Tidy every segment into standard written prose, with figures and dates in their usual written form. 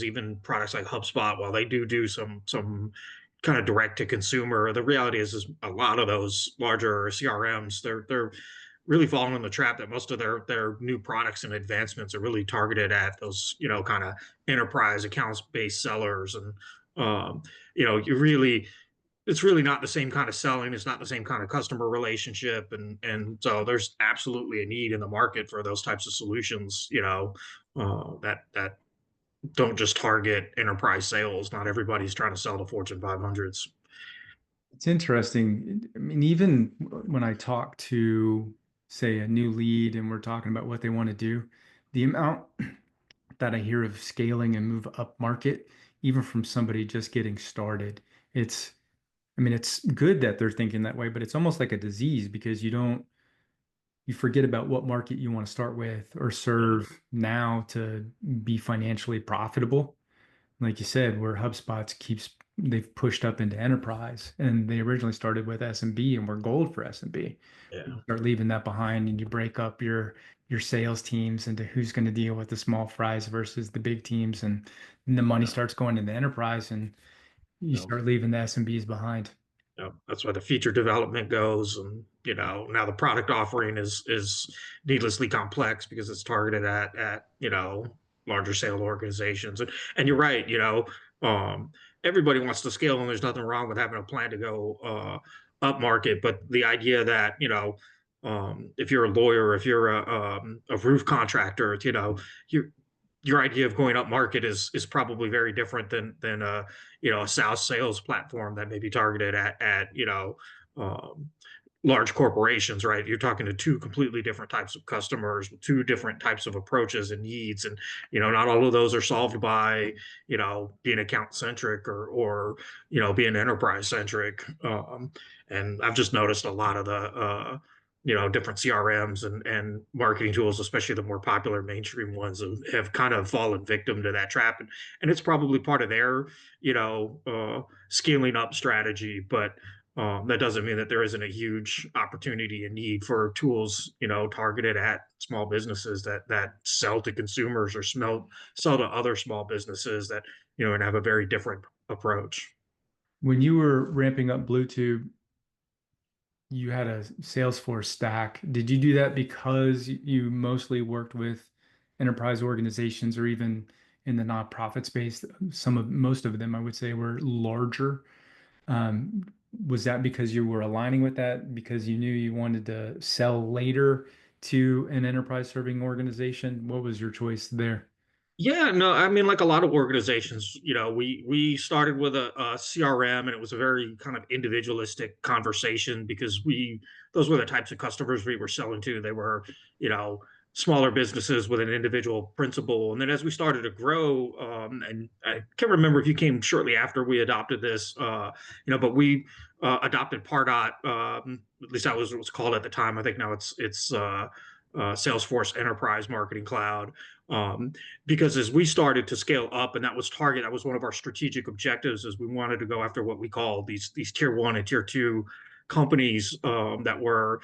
even products like HubSpot, while they do some kind of direct to consumer, the reality is a lot of those larger CRMs, they're really falling in the trap that most of their new products and advancements are really targeted at those, kind of enterprise accounts based sellers. And you really, it's really not the same kind of selling. It's not the same kind of customer relationship. And so there's absolutely a need in the market for those types of solutions, that don't just target enterprise sales. Not everybody's trying to sell to Fortune 500s. It's interesting. I mean, even when I talk to, say, a new lead and we're talking about what they want to do, the amount that I hear of scaling and move up market, even from somebody just getting started, it's, I mean, it's good that they're thinking that way, but it's almost like a disease because you forget about what market you want to start with or serve now to be financially profitable. Like you said, where HubSpot's keeps they've pushed up into enterprise and they originally started with SMB and were gold for SMB. You Yeah. start leaving that behind and you break up your sales teams into who's going to deal with the small fries versus the big teams, and then the money Yeah. starts going into enterprise and you Yeah. start leaving the SMBs behind. Yeah, that's where the feature development goes, and now the product offering is needlessly complex because it's targeted at larger sale organizations. And you're right, um, everybody wants to scale, and there's nothing wrong with having a plan to go up market. But the idea that if you're a lawyer, if you're a roof contractor, you your idea of going up market is probably very different than a SaaS sales platform that may be targeted at um, large corporations, right? You're talking to two completely different types of customers, two different types of approaches and needs, and not all of those are solved by being account centric or being enterprise centric. And I've just noticed a lot of the different CRMs and marketing tools, especially the more popular mainstream ones, have kind of fallen victim to that trap. And it's probably part of their, scaling up strategy. But that doesn't mean that there isn't a huge opportunity and need for tools, targeted at small businesses that sell to consumers or sell to other small businesses that, and have a very different approach. When you were ramping up Bluetube, you had a Salesforce stack. Did you do that because you mostly worked with enterprise organizations or even in the nonprofit space? Most of them, I would say, were larger. Um, was that because you were aligning with that because you knew you wanted to sell later to an enterprise serving organization? What was your choice there? Yeah, no, I mean, like a lot of organizations, we started with a CRM, and it was a very kind of individualistic conversation because those were the types of customers we were selling to. They were, smaller businesses with an individual principal. And then as we started to grow, and I can't remember if you came shortly after we adopted this, but we adopted Pardot. At least that was what it was called at the time. I think now it's Salesforce Enterprise Marketing Cloud. Because as we started to scale up, and that was one of our strategic objectives, is we wanted to go after what we call these tier one and tier two companies, that were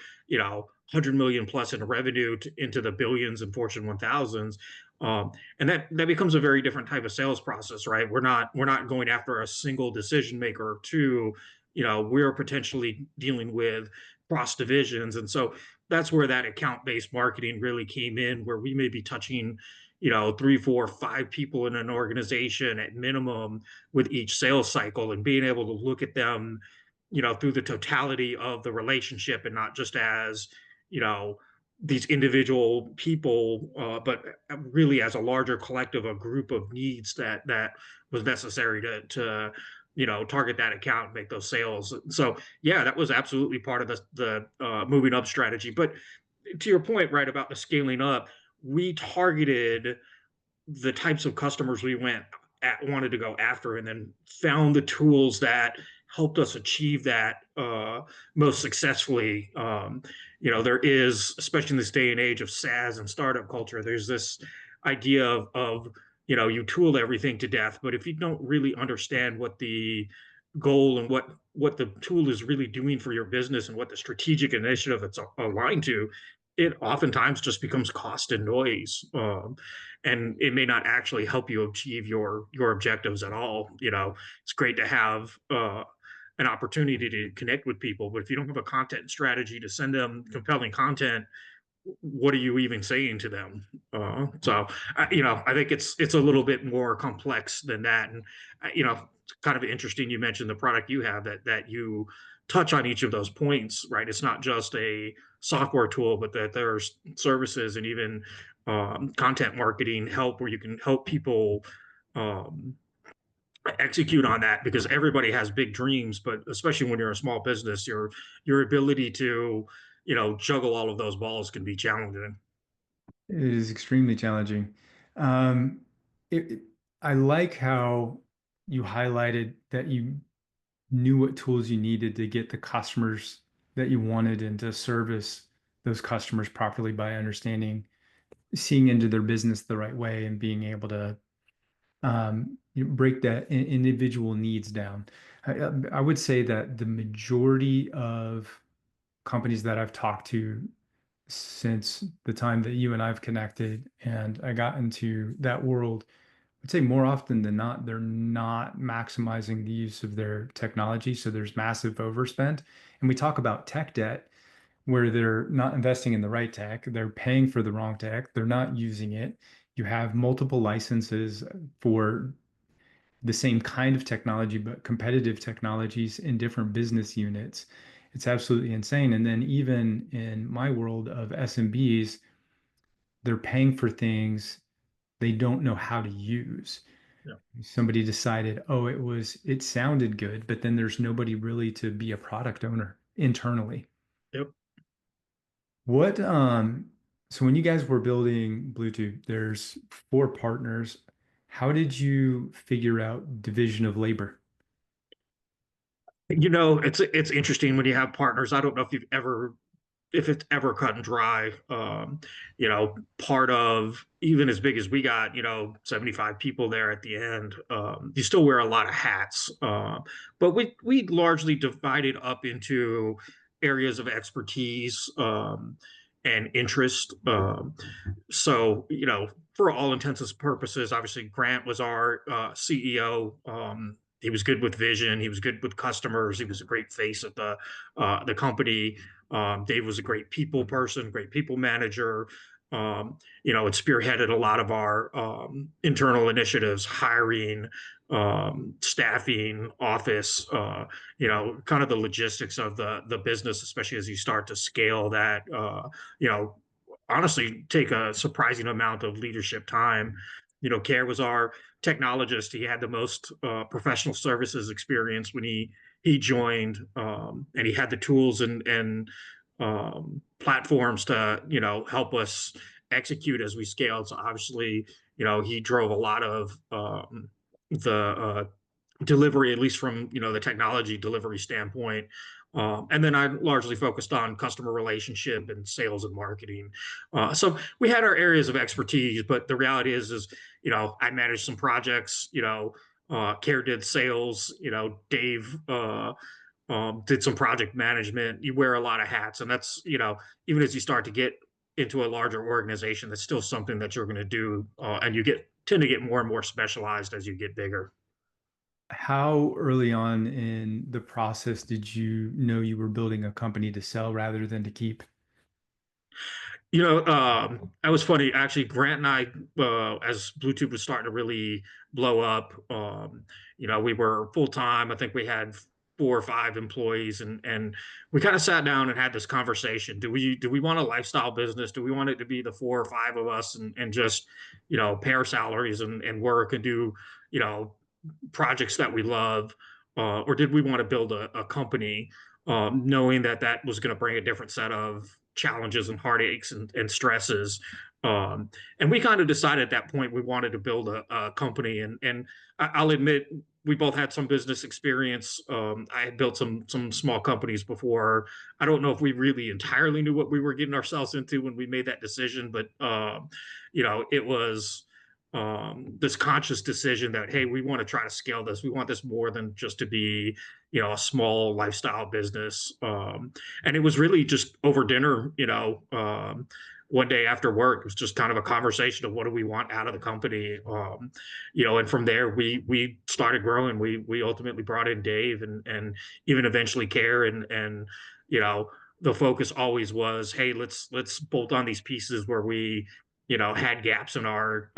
100 million plus in revenue into the billions and Fortune 1000s. And that becomes a very different type of sales process, right? We're not going after a single decision maker or two. We're potentially dealing with cross divisions. And so that's where that account based marketing really came in, where we may be touching three, four, five people in an organization at minimum with each sales cycle, and being able to look at them through the totality of the relationship, and not just as you know these individual people, but really as a larger collective, a group of needs that was necessary to target that account and make those sales. So yeah, that was absolutely part of the moving up strategy. But to your point, right, about the scaling up, we targeted the types of customers we wanted to go after, and then found the tools that helped us achieve that most successfully. There is, especially in this day and age of SaaS and startup culture, there's this idea of you tool everything to death, but if you don't really understand what the goal and what the tool is really doing for your business and what the strategic initiative it's aligned to, it oftentimes just becomes cost and noise, and it may not actually help you achieve your objectives at all. It's great to have an opportunity to connect with people, but if you don't have a content strategy to send them compelling content, what are you even saying to them? I think it's a little bit more complex than that, and it's kind of interesting. You mentioned the product you have that you touch on each of those points, right? It's not just a software tool, but that there's services and even content marketing help where you can help people um, execute on that because everybody has big dreams, but especially when you're a small business, your ability to juggle all of those balls can be challenging. It is extremely challenging. Um, it, it- I like how you highlighted that you knew what tools you needed to get the customers that you wanted and to service those customers properly by understanding, seeing into their business the right way and being able to break that individual needs down. I would say that the majority of companies that I've talked to since the time that you and I've connected and I got into that world, I'd say more often than not, they're not maximizing the use of their technology. So there's massive overspend. And we talk about tech debt where they're not investing in the right tech, they're paying for the wrong tech, they're not using it. You have multiple licenses for the same kind of technology, but competitive technologies in different business units. It's absolutely insane. And then even in my world of SMBs, they're paying for things they don't know how to use. Yeah. Somebody decided, oh, it sounded good, but then there's nobody really to be a product owner internally. Yep. So when you guys were building Bluetooth, there's four partners. How did you figure out division of labor? It's interesting when you have partners. I don't know if it's ever cut and dry. Part of even as big as we got, 75 people there at the end, you still wear a lot of hats. But we largely divided up into areas of expertise and interest. For all intents and purposes, obviously Grant was our CEO. He was good with vision. He was good with customers. He was a great face at the company. Dave was a great people person, great people manager. It spearheaded a lot of our internal initiatives, hiring, staffing, office, kind of the logistics of the business, especially as you start to scale that. You know, Honestly, take a surprising amount of leadership time. Care was our technologist. He had the most professional services experience when he joined, and he had the tools and platforms to help us execute as we scaled. So obviously, he drove a lot of the delivery, at least from the technology delivery standpoint. And then I largely focused on customer relationship and sales and marketing. So we had our areas of expertise, but the reality is I managed some projects. Care did sales. Dave did some project management. You wear a lot of hats, and that's even as you start to get into a larger organization, that's still something that you're going to do, and you tend to get more and more specialized as you get bigger. How early on in the process did you know you were building a company to sell rather than to keep? That was funny. Actually, Grant and I, as Bluetooth was starting to really blow up, we were full time. I think we had 4 or 5 employees, and we kind of sat down and had this conversation. Do we want a lifestyle business? Do we want it to be the 4 or 5 of us and just pay our salaries and work and do you know projects that we love, or did we want to build a company, knowing that that was going to bring a different set of challenges and heartaches and stresses? And we kind of decided at that point we wanted to build a company, and I'll admit we both had some business experience. I had built some small companies before. I don't know if we really entirely knew what we were getting ourselves into when we made that decision, but it was this conscious decision that, hey, we want to try to scale this. We want this more than just to be, a small lifestyle business. And it was really just over dinner, one day after work. It was just kind of a conversation of what do we want out of the company. And from there we started growing. We ultimately brought in Dave and even eventually Care and you know the focus always was, hey, let's bolt on these pieces where we had gaps in our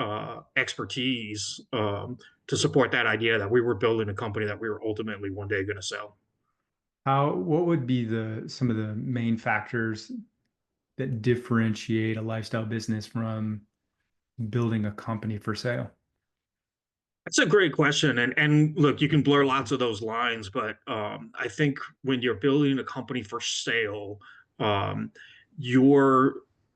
expertise, to support that idea that we were building a company that we were ultimately one day going to sell. What would be some of the main factors that differentiate a lifestyle business from building a company for sale? That's a great question, and look, you can blur lots of those lines, but I think when you're building a company for sale, um, you're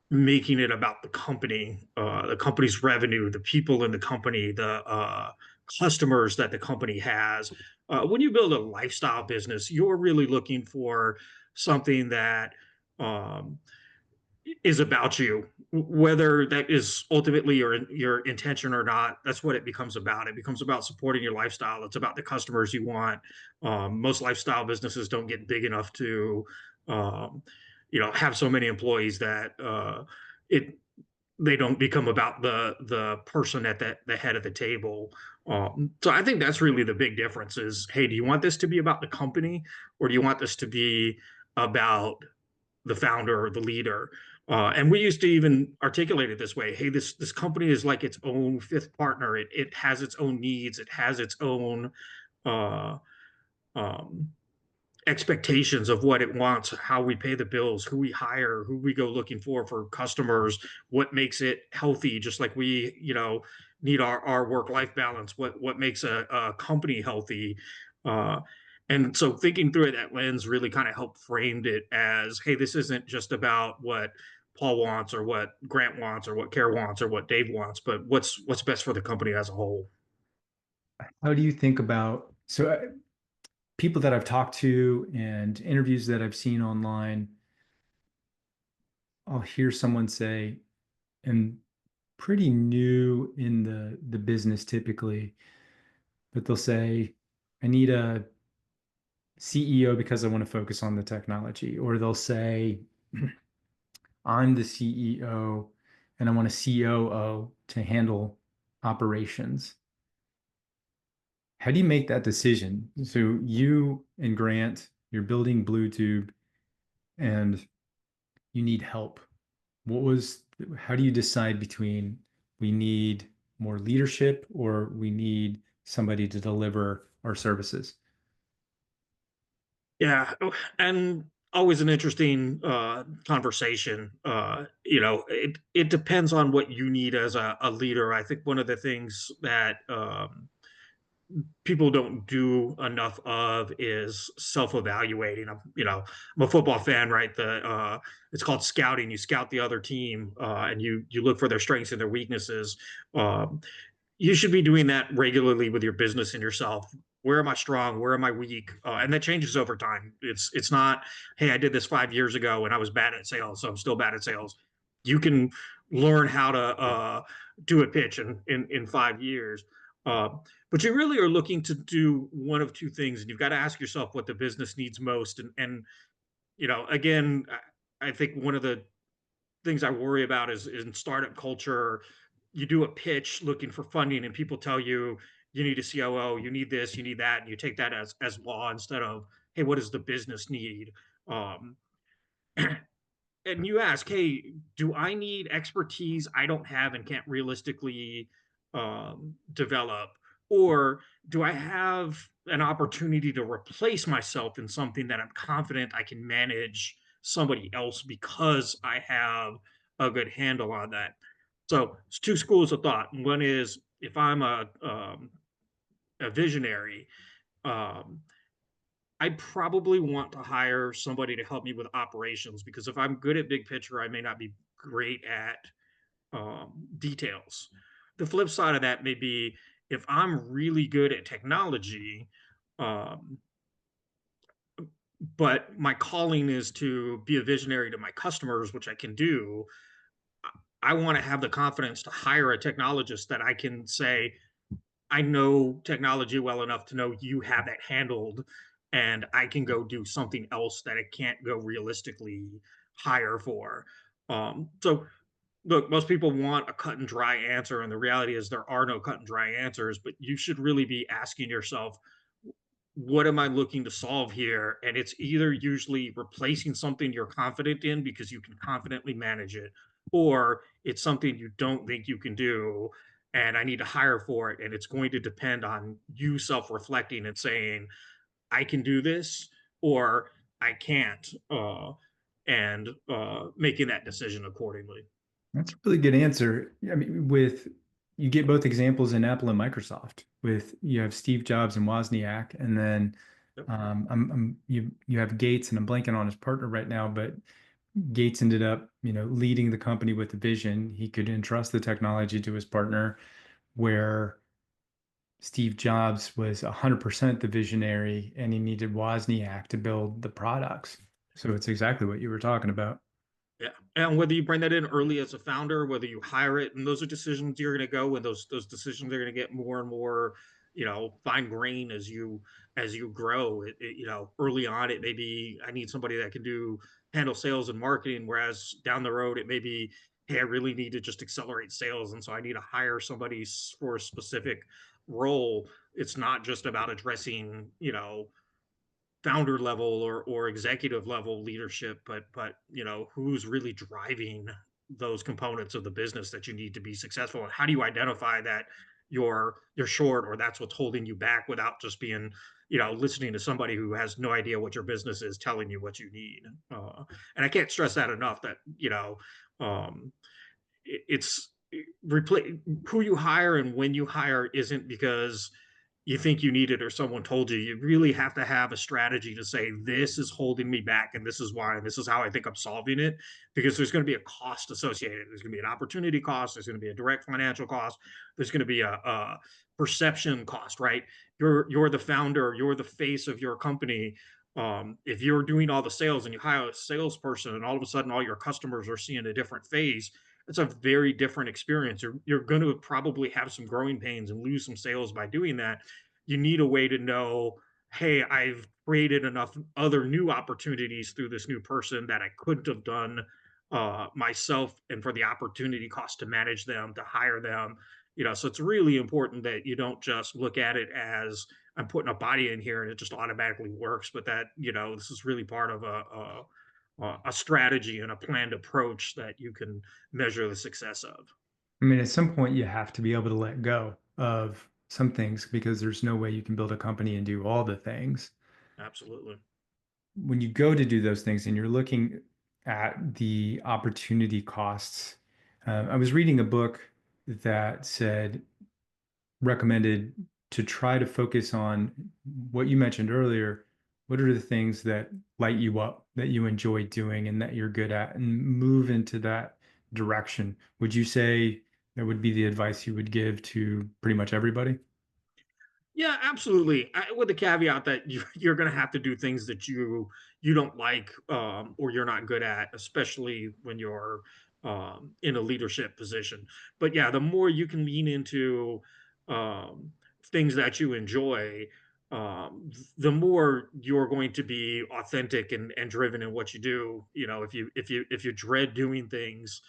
making it about the company's revenue, the people in the company, the customers that the company has. When you build a lifestyle business, you're really looking for something that um, is about you, whether that is ultimately your intention or not. That's what it becomes about. It becomes about supporting your lifestyle. It's about the customers you want. Most lifestyle businesses don't get big enough to um, have so many employees that it they don't become about the person at the head of the table. So I think that's really the big difference is, hey, do you want this to be about the company, or do you want this to be about the founder or the leader? And we used to even articulate it this way: hey, this company is like its own fifth partner. It has its own needs. It has its own uh, um, expectations of what it wants, how we pay the bills, who we hire, who we go looking for customers, what makes it healthy, just like we, need our work-life balance, what makes a company healthy. Uh, and so thinking through it, that lens really kind of helped framed it as, hey, this isn't just about what Paul wants or what Grant wants or what Care wants or what Dave wants, but what's best for the company as a whole. How do you think about people that I've talked to and interviews that I've seen online? I'll hear someone say, and pretty new in the business typically, but they'll say, I need a CEO because I want to focus on the technology. Or they'll say, I'm the CEO and I want a COO to handle operations. How do you make that decision? So you and Grant, you're building Bluetube and you need help. How do you decide between we need more leadership or we need somebody to deliver our services? Yeah, and always an interesting conversation. It depends on what you need as a leader. I think one of the things that people don't do enough of is self-evaluating. I'm a football fan, right? The It's called scouting. You scout the other team, and you look for their strengths and their weaknesses. Um, you should be doing that regularly with your business and yourself. Where am I strong? Where am I weak? And that changes over time. It's not, hey, I did this 5 years ago and I was bad at sales, so I'm still bad at sales. You can learn how to do a pitch in 5 years. Uh, but you really are looking to do one of two things, and you've got to ask yourself what the business needs most. And again, I think one of the things I worry about is in startup culture, you do a pitch looking for funding, and people tell you you need a COO, you need this, you need that, and you take that as law instead of, hey, what does the business need? Um, and you ask, hey, do I need expertise I don't have and can't realistically develop? Or do I have an opportunity to replace myself in something that I'm confident I can manage somebody else because I have a good handle on that? So it's two schools of thought. One is if I'm a visionary, um, I probably want to hire somebody to help me with operations, because if I'm good at big picture, I may not be great at details. The flip side of that may be if I'm really good at technology, um, but my calling is to be a visionary to my customers, which I can do. I want to have the confidence to hire a technologist that I can say, I know technology well enough to know you have that handled, and I can go do something else that I can't go realistically hire for. So look, most people want a cut and dry answer, and the reality is there are no cut and dry answers, but you should really be asking yourself, what am I looking to solve here? And it's either usually replacing something you're confident in because you can confidently manage it, or it's something you don't think you can do and I need to hire for it. And it's going to depend on you self reflecting and saying, I can do this or I can't, and making that decision accordingly. That's a really good answer. I mean, with you get both examples in Apple and Microsoft. With you have Steve Jobs and Wozniak, and then Yep. you have Gates, and I'm blanking on his partner right now, but Gates ended up, leading the company with the vision. He could entrust the technology to his partner, where Steve Jobs was 100% the visionary, and he needed Wozniak to build the products. So it's exactly what you were talking about. Yeah, and whether you bring that in early as a founder, whether you hire it, and those are decisions you're going to go, and those decisions are going to get more and more, fine grain as you grow. Early on, it may be I need somebody that can handle sales and marketing, whereas down the road, it may be, hey, I really need to just accelerate sales, and so I need to hire somebody for a specific role. It's not just about addressing, founder level or executive level leadership, but who's really driving those components of the business that you need to be successful, and how do you identify that you're short or that's what's holding you back without just being listening to somebody who has no idea what your business is telling you what you need. And I can't stress that enough, that um, it's replace who you hire and when you hire isn't because you think you need it or someone told you. You really have to have a strategy to say, this is holding me back and this is why, and this is how I think I'm solving it, because there's going to be a cost associated. There's going to be an opportunity cost. There's going to be a direct financial cost. There's going to be a perception cost, right? You're the founder, you're the face of your company. If you're doing all the sales and you hire a salesperson and all of a sudden all your customers are seeing a different face, it's a very different experience. You're going to probably have some growing pains and lose some sales by doing that. You need a way to know, hey, I've created enough other new opportunities through this new person that I couldn't have done myself, and for the opportunity cost to manage them, to hire them. So it's really important that you don't just look at it as I'm putting a body in here and it just automatically works, but that this is really part of a strategy and a planned approach that you can measure the success of. I mean, at some point, you have to be able to let go of some things because there's no way you can build a company and do all the things. Absolutely. When you go to do those things and you're looking at the opportunity costs, I was reading a book that recommended to try to focus on what you mentioned earlier. What are the things that light you up, that you enjoy doing, and that you're good at, and move into that direction? Would you say that would be the advice you would give to pretty much everybody? Yeah, absolutely. With the caveat that you're going to have to do things that you don't like, or you're not good at, especially when you're in a leadership position. But yeah, the more you can lean into um, things that you enjoy, the more you're going to be authentic and driven in what you do. If you dread doing things,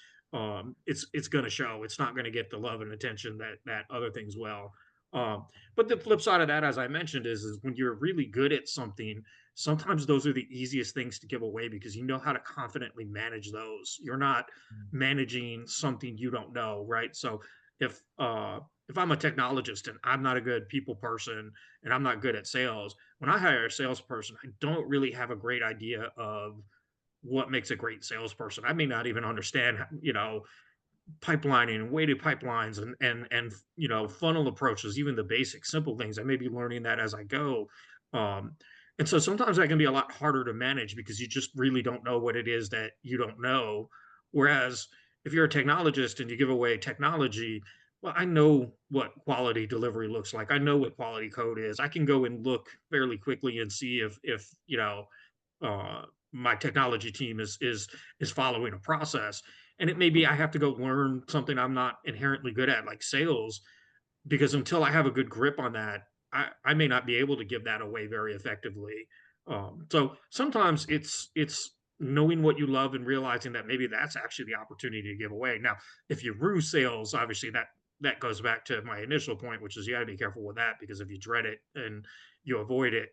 it's going to show. It's not going to get the love and attention that other things will. Um, but the flip side of that, as I mentioned, is when you're really good at something, sometimes those are the easiest things to give away because you know how to confidently manage those. You're not managing something you don't know, right? So if I'm a technologist and I'm not a good people person and I'm not good at sales, when I hire a salesperson, I don't really have a great idea of what makes a great salesperson. I may not even understand, pipelining, weighted pipelines, and funnel approaches, even the basic simple things. I may be learning that as I go. Um, and so sometimes that can be a lot harder to manage because you just really don't know what it is that you don't know. Whereas if you're a technologist and you give away technology, well, I know what quality delivery looks like. I know what quality code is. I can go and look fairly quickly and see if my technology team is following a process. And it may be I have to go learn something I'm not inherently good at, like sales, because until I have a good grip on that, I may not be able to give that away very effectively. So sometimes it's knowing what you love and realizing that maybe that's actually the opportunity to give away. Now, if you rue sales, obviously that goes back to my initial point, which is you got to be careful with that because if you dread it and you avoid it,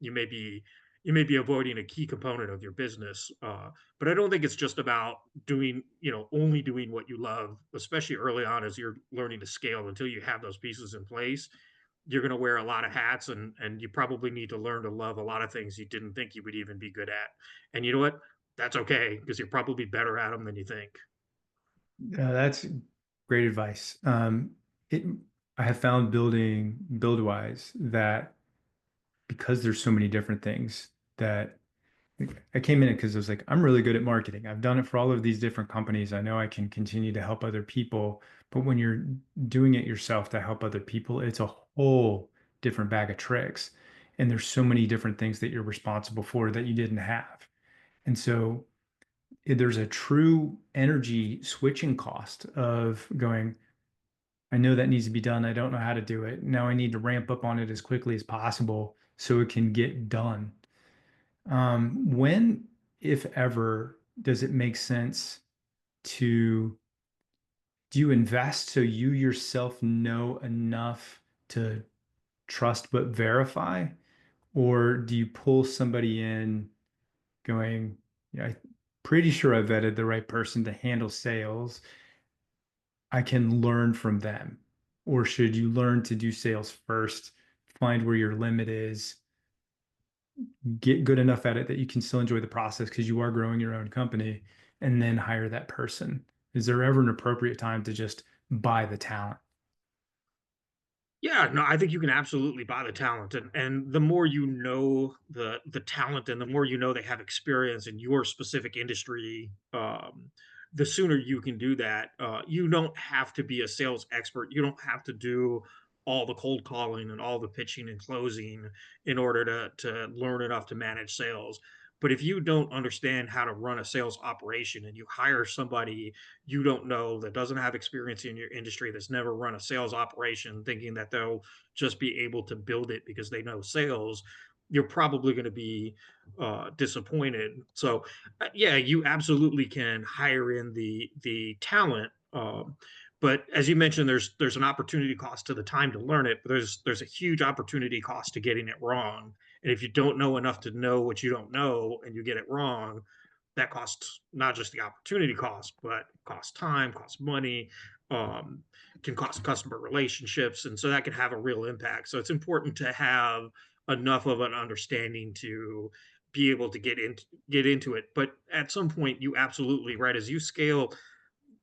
you may be avoiding a key component of your business. But I don't think it's just about doing, only doing what you love, especially early on as you're learning to scale until you have those pieces in place. You're going to wear a lot of hats and you probably need to learn to love a lot of things you didn't think you would even be good at. And you know what? That's okay because you're probably better at them than you think. That's great advice. It, I have found building Buildwise that because there's so many different things that I came in it because I was like, I'm really good at marketing. I've done it for all of these different companies. I know I can continue to help other people. But when you're doing it yourself to help other people, it's a whole different bag of tricks. And there's so many different things that you're responsible for that you didn't have. And so there's a true energy switching cost of going, I know that needs to be done. I don't know how to do it. Now I need to ramp up on it as quickly as possible so it can get done. When, if ever, does it make sense to do you invest so you yourself know enough to trust but verify? Or do you pull somebody in going, yeah, I'm pretty sure I vetted the right person to handle sales. I can learn from them. Or should you learn to do sales first, find where your limit is, get good enough at it that you can still enjoy the process because you are growing your own company, and then hire that person? Is there ever an appropriate time to just buy the talent? Yeah, no, I think you can absolutely buy the talent, and the more you know the talent, and the more you know they have experience in your specific industry, the sooner you can do that. You don't have to be a sales expert. You don't have to do all the cold calling and all the pitching and closing in order to learn enough to manage sales. But if you don't understand how to run a sales operation and you hire somebody you don't know that doesn't have experience in your industry that's never run a sales operation thinking that they'll just be able to build it because they know sales, you're probably going to be disappointed. So yeah, you absolutely can hire in the talent, but as you mentioned, there's an opportunity cost to the time to learn it, but there's a huge opportunity cost to getting it wrong. And if you don't know enough to know what you don't know and you get it wrong, that costs not just the opportunity cost, but cost time, cost money, um, can cost customer relationships, and so that can have a real impact. So it's important to have enough of an understanding to be able to get into it. But at some point, you absolutely right as you scale,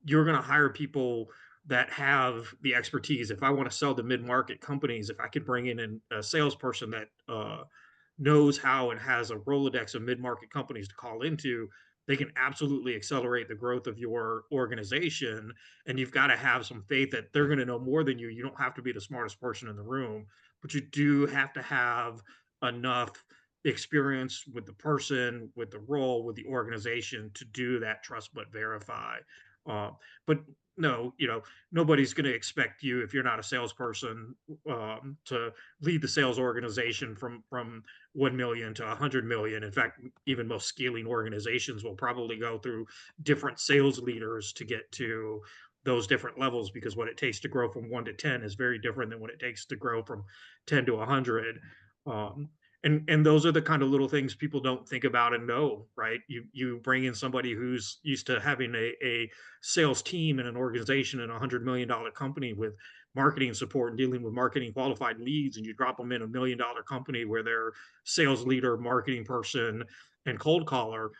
you're going to hire people that have the expertise. If I want to sell to mid-market companies, if I could bring in a salesperson that knows how and has a Rolodex of mid-market companies to call into, they can absolutely accelerate the growth of your organization. And you've got to have some faith that they're going to know more than you. You don't have to be the smartest person in the room, but you do have to have enough experience with the person, with the role, with the organization to do that trust but verify. Uh, but no, nobody's going to expect you if you're not a salesperson to lead the sales organization from 1 million to 100 million. In fact, even most scaling organizations will probably go through different sales leaders to get to those different levels because what it takes to grow from 1 to 10 is very different than what it takes to grow from 10 to 100. Um, and those are the kind of little things people don't think about and know, right? You bring in somebody who's used to having a sales team in an organization in $100 million company with marketing support and dealing with marketing qualified leads, and you drop them in $1 million company where they're sales leader, marketing person, and cold caller.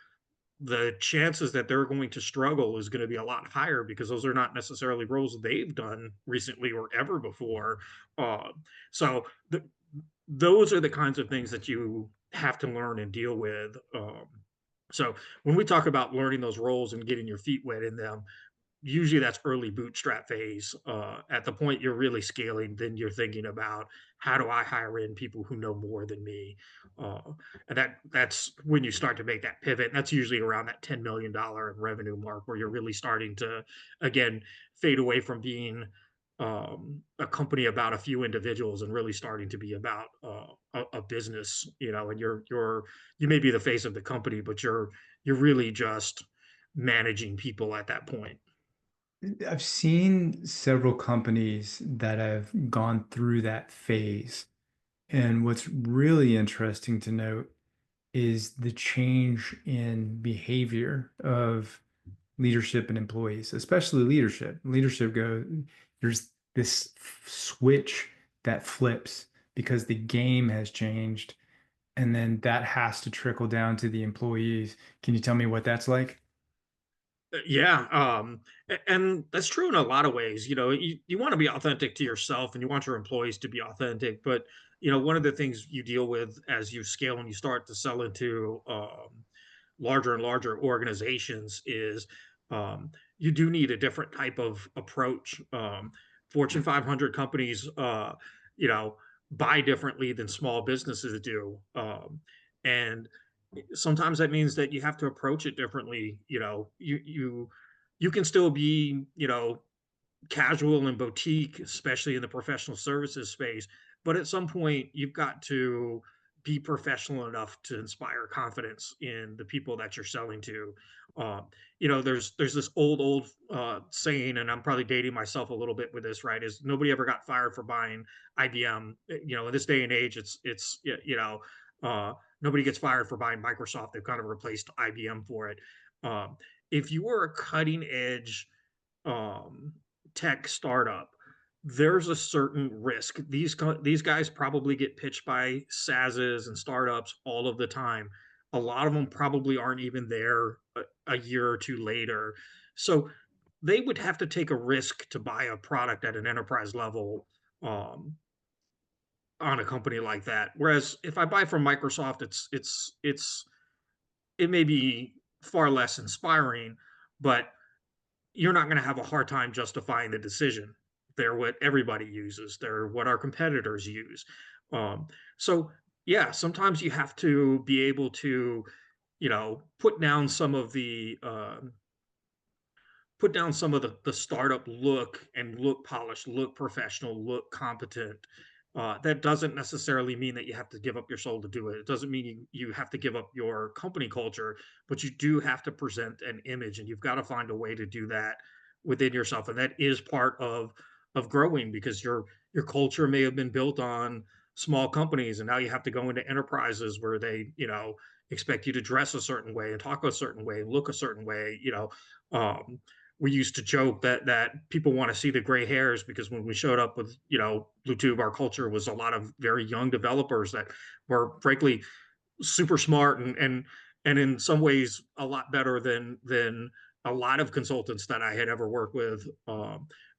The chances that they're going to struggle is going to be a lot higher because those are not necessarily roles they've done recently or ever before. Uh, so those are the kinds of things that you have to learn and deal with. So when we talk about learning those roles and getting your feet wet in them, usually that's early bootstrap phase. At the point you're really scaling, then you're thinking about how do I hire in people who know more than me, uh, and that's when you start to make that pivot. And that's usually around that $10 million in revenue mark, where you're really starting to again fade away from being a company about a few individuals and really starting to be about a business. And you may be the face of the company, but you're really just managing people at that point. I've seen several companies that have gone through that phase. And what's really interesting to note is the change in behavior of leadership and employees, especially leadership. Leadership goes, there's this switch that flips because the game has changed. And then that has to trickle down to the employees. Can you tell me what that's like? Yeah, and that's true in a lot of ways. You want to be authentic to yourself, and you want your employees to be authentic. But one of the things you deal with as you scale and you start to sell into larger and larger organizations is you do need a different type of approach. Fortune 500 companies, you know, buy differently than small businesses do, and sometimes that means that you have to approach it differently. You can still be, casual and boutique, especially in the professional services space. But at some point, you've got to be professional enough to inspire confidence in the people that you're selling to. There's this old saying, and I'm probably dating myself a little bit with this, right? Is nobody ever got fired for buying IBM. In this day and age, nobody gets fired for buying Microsoft. They've kind of replaced IBM for it. Um, if you were a cutting edge um, tech startup, there's a certain risk. These guys probably get pitched by SaaSes and startups all of the time. A lot of them probably aren't even there a year or two later. So they would have to take a risk to buy a product at an enterprise level um, on a company like that. Whereas if I buy from Microsoft, it may be far less inspiring, but you're not going to have a hard time justifying the decision. They're what everybody uses. They're what our competitors use. Um, so yeah, sometimes you have to be able to, put down some of the startup look and look polished, look professional, look competent. That doesn't necessarily mean that you have to give up your soul to do it. It doesn't mean you have to give up your company culture, but you do have to present an image, and you've got to find a way to do that within yourself. And that is part of growing, because your culture may have been built on small companies, and now you have to go into enterprises where they expect you to dress a certain way and talk a certain way and look a certain way. Um, we used to joke that people want to see the gray hairs, because when we showed up with Bluetube, our culture was a lot of very young developers that were frankly super smart and in some ways a lot better than a lot of consultants that I had ever worked with.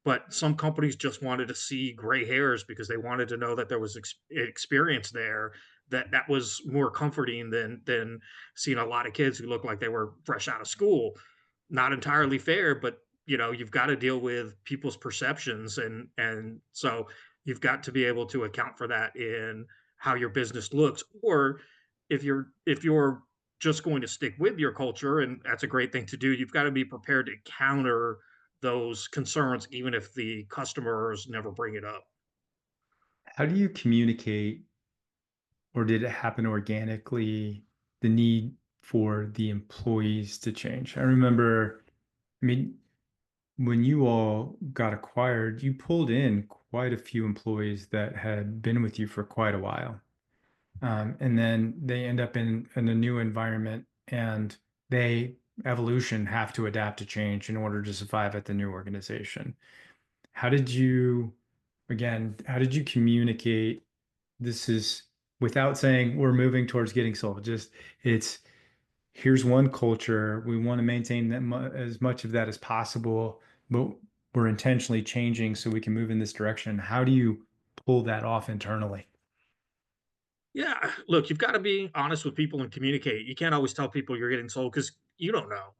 But some companies just wanted to see gray hairs because they wanted to know that there was experience there. That was more comforting than seeing a lot of kids who looked like they were fresh out of school. Not entirely fair, but you've got to deal with people's perceptions, and so you've got to be able to account for that in how your business looks. Or if you're just going to stick with your culture, and that's a great thing to do, you've got to be prepared to counter those concerns even if the customers never bring it up. How do you communicate, or did it happen organically, the need for the employees to change? I remember, I mean, when you all got acquired, you pulled in quite a few employees that had been with you for quite a while. And then they end up in a new environment, and they, evolution, have to adapt to change in order to survive at the new organization. How did you, again, how did you communicate this is, without saying we're moving towards getting sold? Just it's, here's one culture. We want to maintain that as much of that as possible, but we're intentionally changing so we can move in this direction. How do you pull that off internally? Yeah, look, you've got to be honest with people and communicate. You can't always tell people you're getting sold, because you don't know,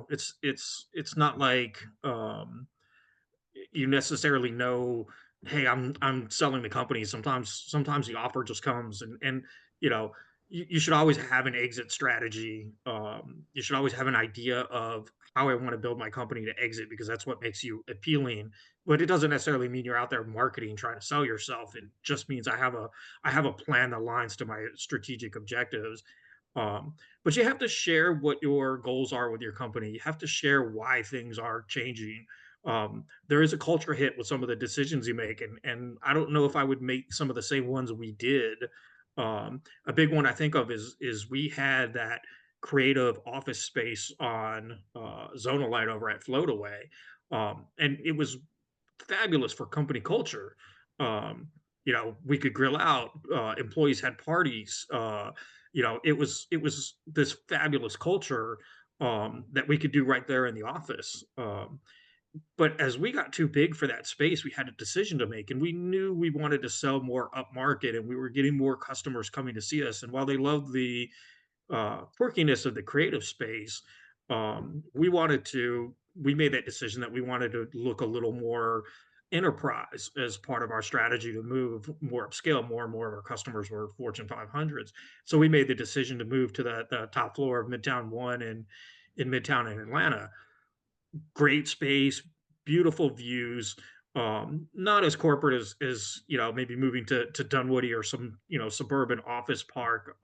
it's not like, you necessarily know, hey, I'm selling the company. Sometimes the offer just comes, and you know you should always have an exit strategy. You should always have an idea of how I want to build my company to exit, because that's what makes you appealing. But it doesn't necessarily mean you're out there marketing trying to sell yourself. It just means I have a plan that aligns to my strategic objectives. But you have to share what your goals are with your company. You have to share why things are changing. There is a culture hit with some of the decisions you make, and I don't know if I would make some of the same ones we did. A big one I think of is we had that creative office space on Zonalite over at Floataway, and it was fabulous for company culture. We could grill out. Employees had parties. It was this fabulous culture that we could do right there in the office. But as we got too big for that space, we had a decision to make, and we knew we wanted to sell more upmarket, and we were getting more customers coming to see us. And while they loved the quirkiness of the creative space, we made that decision that we wanted to look a little more enterprise as part of our strategy to move more upscale. More and more of our customers were Fortune 500s. So we made the decision to move to the top floor of Midtown One in Midtown in Atlanta. Great space, beautiful views, not as corporate as maybe moving to Dunwoody or some suburban office park,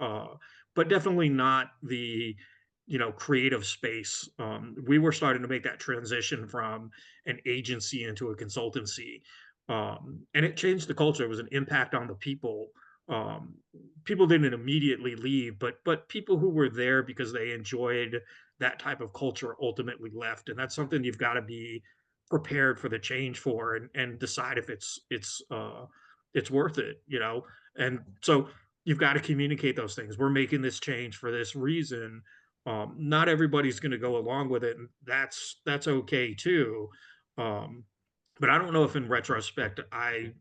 but definitely not the creative space. We were starting to make that transition from an agency into a consultancy, and it changed the culture. It was an impact on the people. Um, People didn't immediately leave, but people who were there because they enjoyed that type of culture ultimately left, and that's something you've got to be prepared for the change for, and decide if it's worth it, and so you've got to communicate those things. We're making this change for this reason. Not everybody's going to go along with it, and that's okay too. um, but I don't know if in retrospect I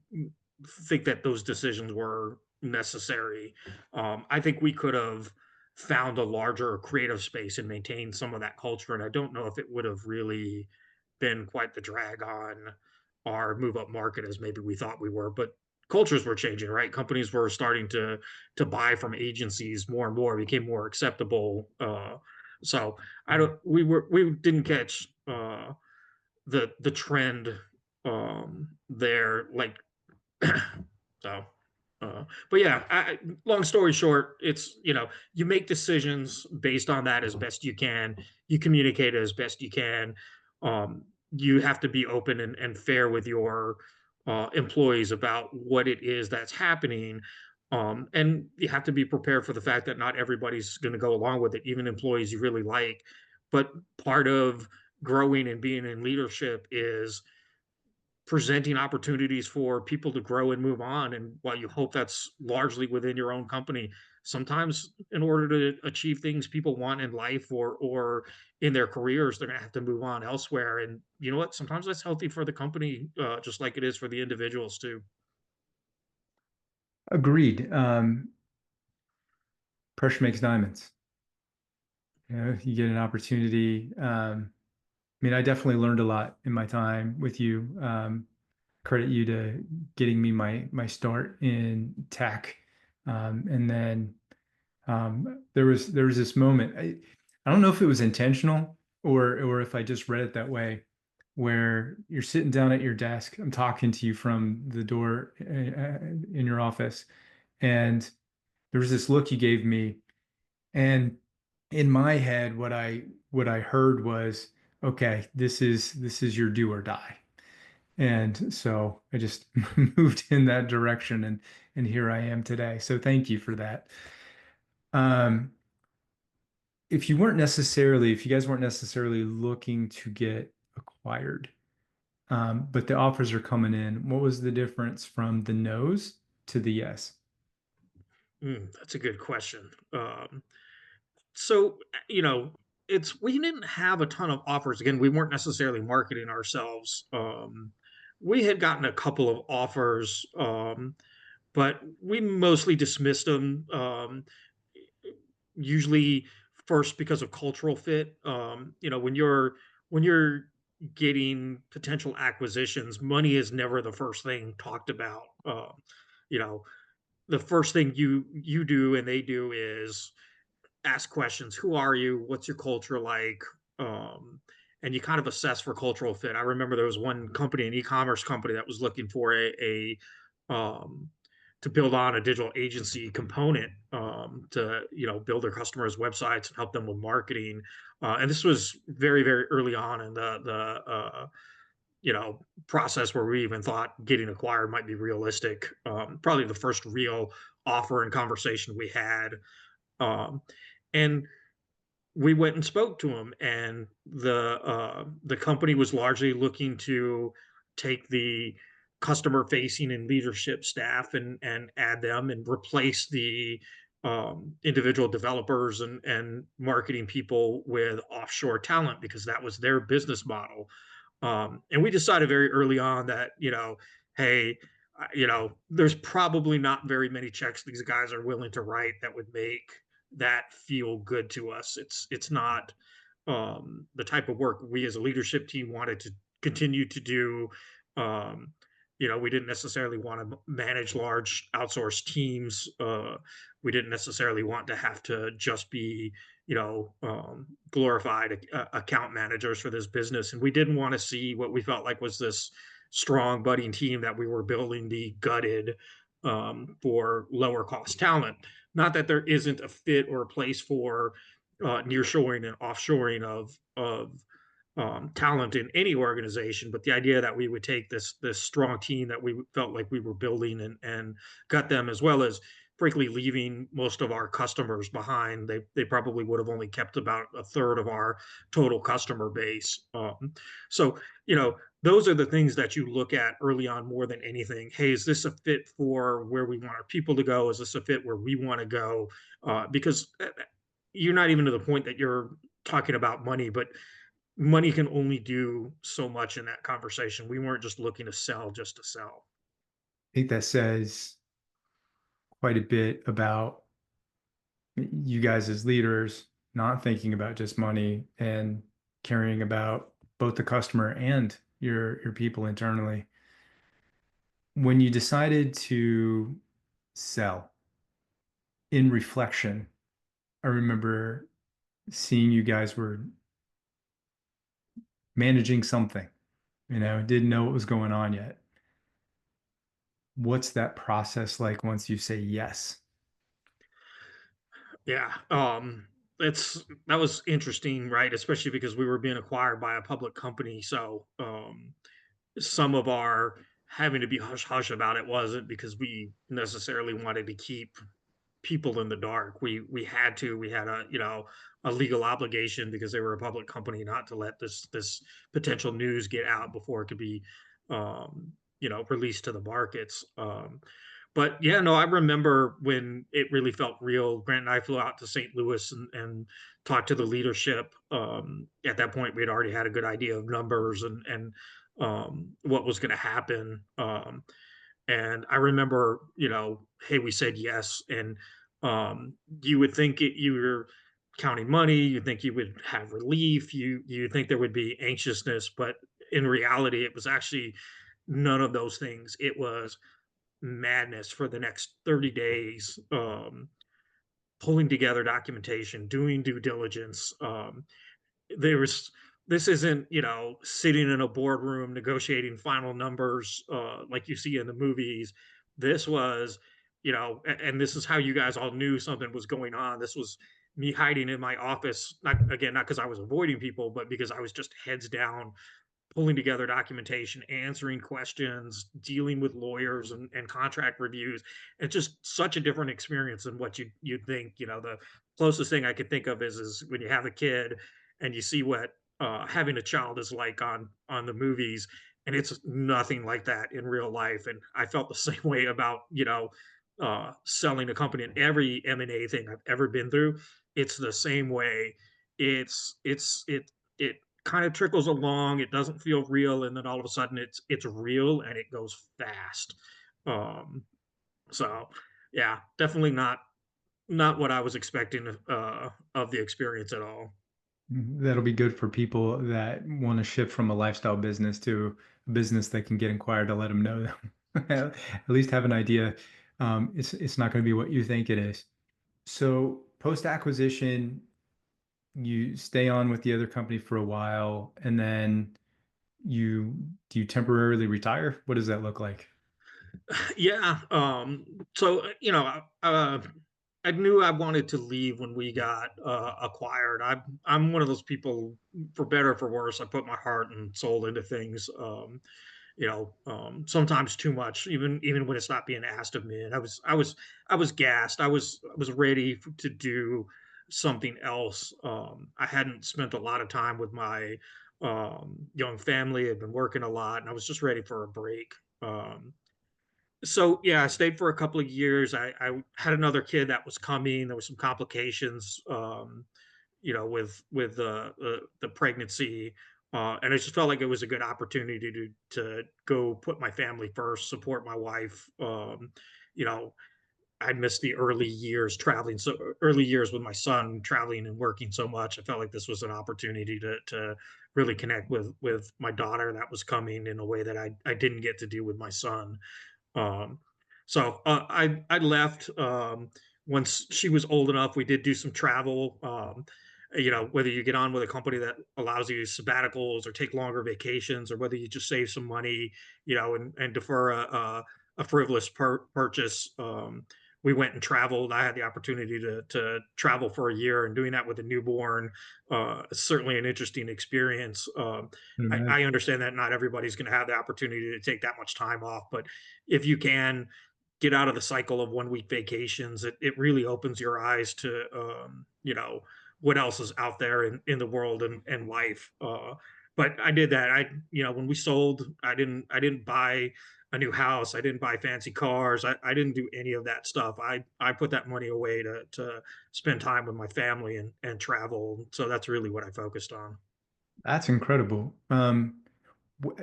think that those decisions were necessary. I think we could have found a larger creative space and maintained some of that culture, and I don't know if it would have really been quite the drag on our move up market as maybe we thought we were. But cultures were changing, right? Companies were starting to buy from agencies more and more, it became more acceptable. So I don't we didn't catch the trend there, like, so, but yeah, long story short, it's, you make decisions based on that as best you can. You communicate as best you can. You have to be open and fair with your employees about what it is that's happening. And you have to be prepared for the fact that not everybody's going to go along with it, even employees you really like. But part of growing and being in leadership is presenting opportunities for people to grow and move on. And while you hope that's largely within your own company, sometimes in order to achieve things people want in life or in their careers, they're going to have to move on elsewhere. And you know what? Sometimes that's healthy for the company, just like it is for the individuals too. Agreed. Pressure makes diamonds. You get an opportunity. I mean, I definitely learned a lot in my time with you. Credit you to getting me my start in tech, and then there was this moment. I don't know if it was intentional or if I just read it that way, where you're sitting down at your desk. I'm talking to you from the door in your office, and there was this look you gave me, and in my head, what I heard was, okay, this is your do or die. And so I just moved in that direction, and here I am today. So thank you for that. Um, if you guys weren't necessarily looking to get acquired, but the offers are coming in, what was the difference from the no's to the yes? That's a good question. So, it's we didn't have a ton of offers. Again, we weren't necessarily marketing ourselves. We had gotten a couple of offers, but we mostly dismissed them. Usually first because of cultural fit. When you're getting potential acquisitions, money is never the first thing talked about. You know, the first thing you do and they do is ask questions. Who are you? What's your culture like? Um, and you kind of assess for cultural fit. I remember there was one company, an e-commerce company, that was looking for um, to build on a digital agency component to build their customers' websites and help them with marketing. And this was very very early on in the process where we even thought getting acquired might be realistic. Probably the first real offer and conversation we had. Um, and we went and spoke to him, and the company was largely looking to take the customer facing and leadership staff and add them and replace the individual developers and marketing people with offshore talent because that was their business model. And we decided very early on that, hey, there's probably not very many checks these guys are willing to write that would make that feel good to us. It's not the type of work we as a leadership team wanted to continue to do. Um, we didn't necessarily want to manage large outsourced teams. We didn't necessarily want to have to just be, glorified account managers for this business. And we didn't want to see what we felt like was this strong budding team that we were building be gutted for lower cost talent. Not that there isn't a fit or a place for nearshoring and offshoring of talent in any organization, but the idea that we would take this strong team that we felt like we were building and gut them, as well as frankly leaving most of our customers behind. They probably would have only kept about a third of our total customer base. So those are the things that you look at early on more than anything. Hey, is this a fit for where we want our people to go? Is this a fit where we want to go? Because you're not even to the point that you're talking about money, but money can only do so much in that conversation. We weren't just looking to sell just to sell. I think that says quite a bit about you guys as leaders not thinking about just money and caring about both the customer and your people internally. When you decided to sell, in reflection, I remember seeing you guys were managing something, didn't know what was going on yet. What's that process like once you say yes? Yeah. It's that was interesting, right? Especially because we were being acquired by a public company. So some of our having to be hush hush about it wasn't because we necessarily wanted to keep people in the dark. We had a legal obligation because they were a public company not to let this potential news get out before it could be released to the markets. But yeah, no, I remember when it really felt real. Grant and I flew out to St. Louis and talked to the leadership. At that point, we had already had a good idea of numbers and what was going to happen. And I remember, hey, we said yes, and you would think you were counting money, you think you would have relief, you think there would be anxiousness, but in reality, it was actually none of those things. It was madness for the next 30 days, pulling together documentation, doing due diligence. There was this isn't sitting in a boardroom negotiating final numbers like you see in the movies. This was and this is how you guys all knew something was going on. This was me hiding in my office, not because I was avoiding people, but because I was just heads down pulling together documentation, answering questions, dealing with lawyers and contract reviews. It's just such a different experience than what you'd think. The closest thing I could think of is when you have a kid and you see what having a child is like on the movies, and it's nothing like that in real life. And I felt the same way about selling a company. And every M&A thing I've ever been through, it's the same way. It kind of trickles along. It doesn't feel real, and then all of a sudden, it's real and it goes fast. Um, so, yeah, definitely not not what I was expecting of the experience at all. That'll be good for people that want to shift from a lifestyle business to a business that can get inquired to let them know at least have an idea. It's not going to be what you think it is. So post acquisition, you stay on with the other company for a while, and then you do you temporarily retire? What does that look like? Yeah. So I knew I wanted to leave when we got acquired. I'm one of those people, for better or for worse. I put my heart and soul into things. Sometimes too much, even when it's not being asked of me. And I was gassed. I was ready to do something else. I hadn't spent a lot of time with my young family. I'd been working a lot, and I was just ready for a break. So yeah, I stayed for a couple of years. I had another kid that was coming. There was some complications, with the pregnancy, and I just felt like it was a good opportunity to go put my family first, support my wife. You know, I missed the early years with my son traveling and working so much. I felt like this was an opportunity to really connect with my daughter that was coming in a way that I didn't get to do with my son. um, I left once she was old enough. We did do some travel. Whether you get on with a company that allows you sabbaticals or take longer vacations, or whether you just save some money, and defer a frivolous purchase. We went and traveled. I had the opportunity to travel for a year, and doing that with a newborn is certainly an interesting experience. I understand that not everybody's going to have the opportunity to take that much time off, but if you can get out of the cycle of 1 week vacations, it really opens your eyes to, what else is out there in the world and life. But I did that. When we sold, I didn't buy a new house. I didn't buy fancy cars. I didn't do any of that stuff. I put that money away to spend time with my family and travel. So that's really what I focused on. That's incredible. Wh-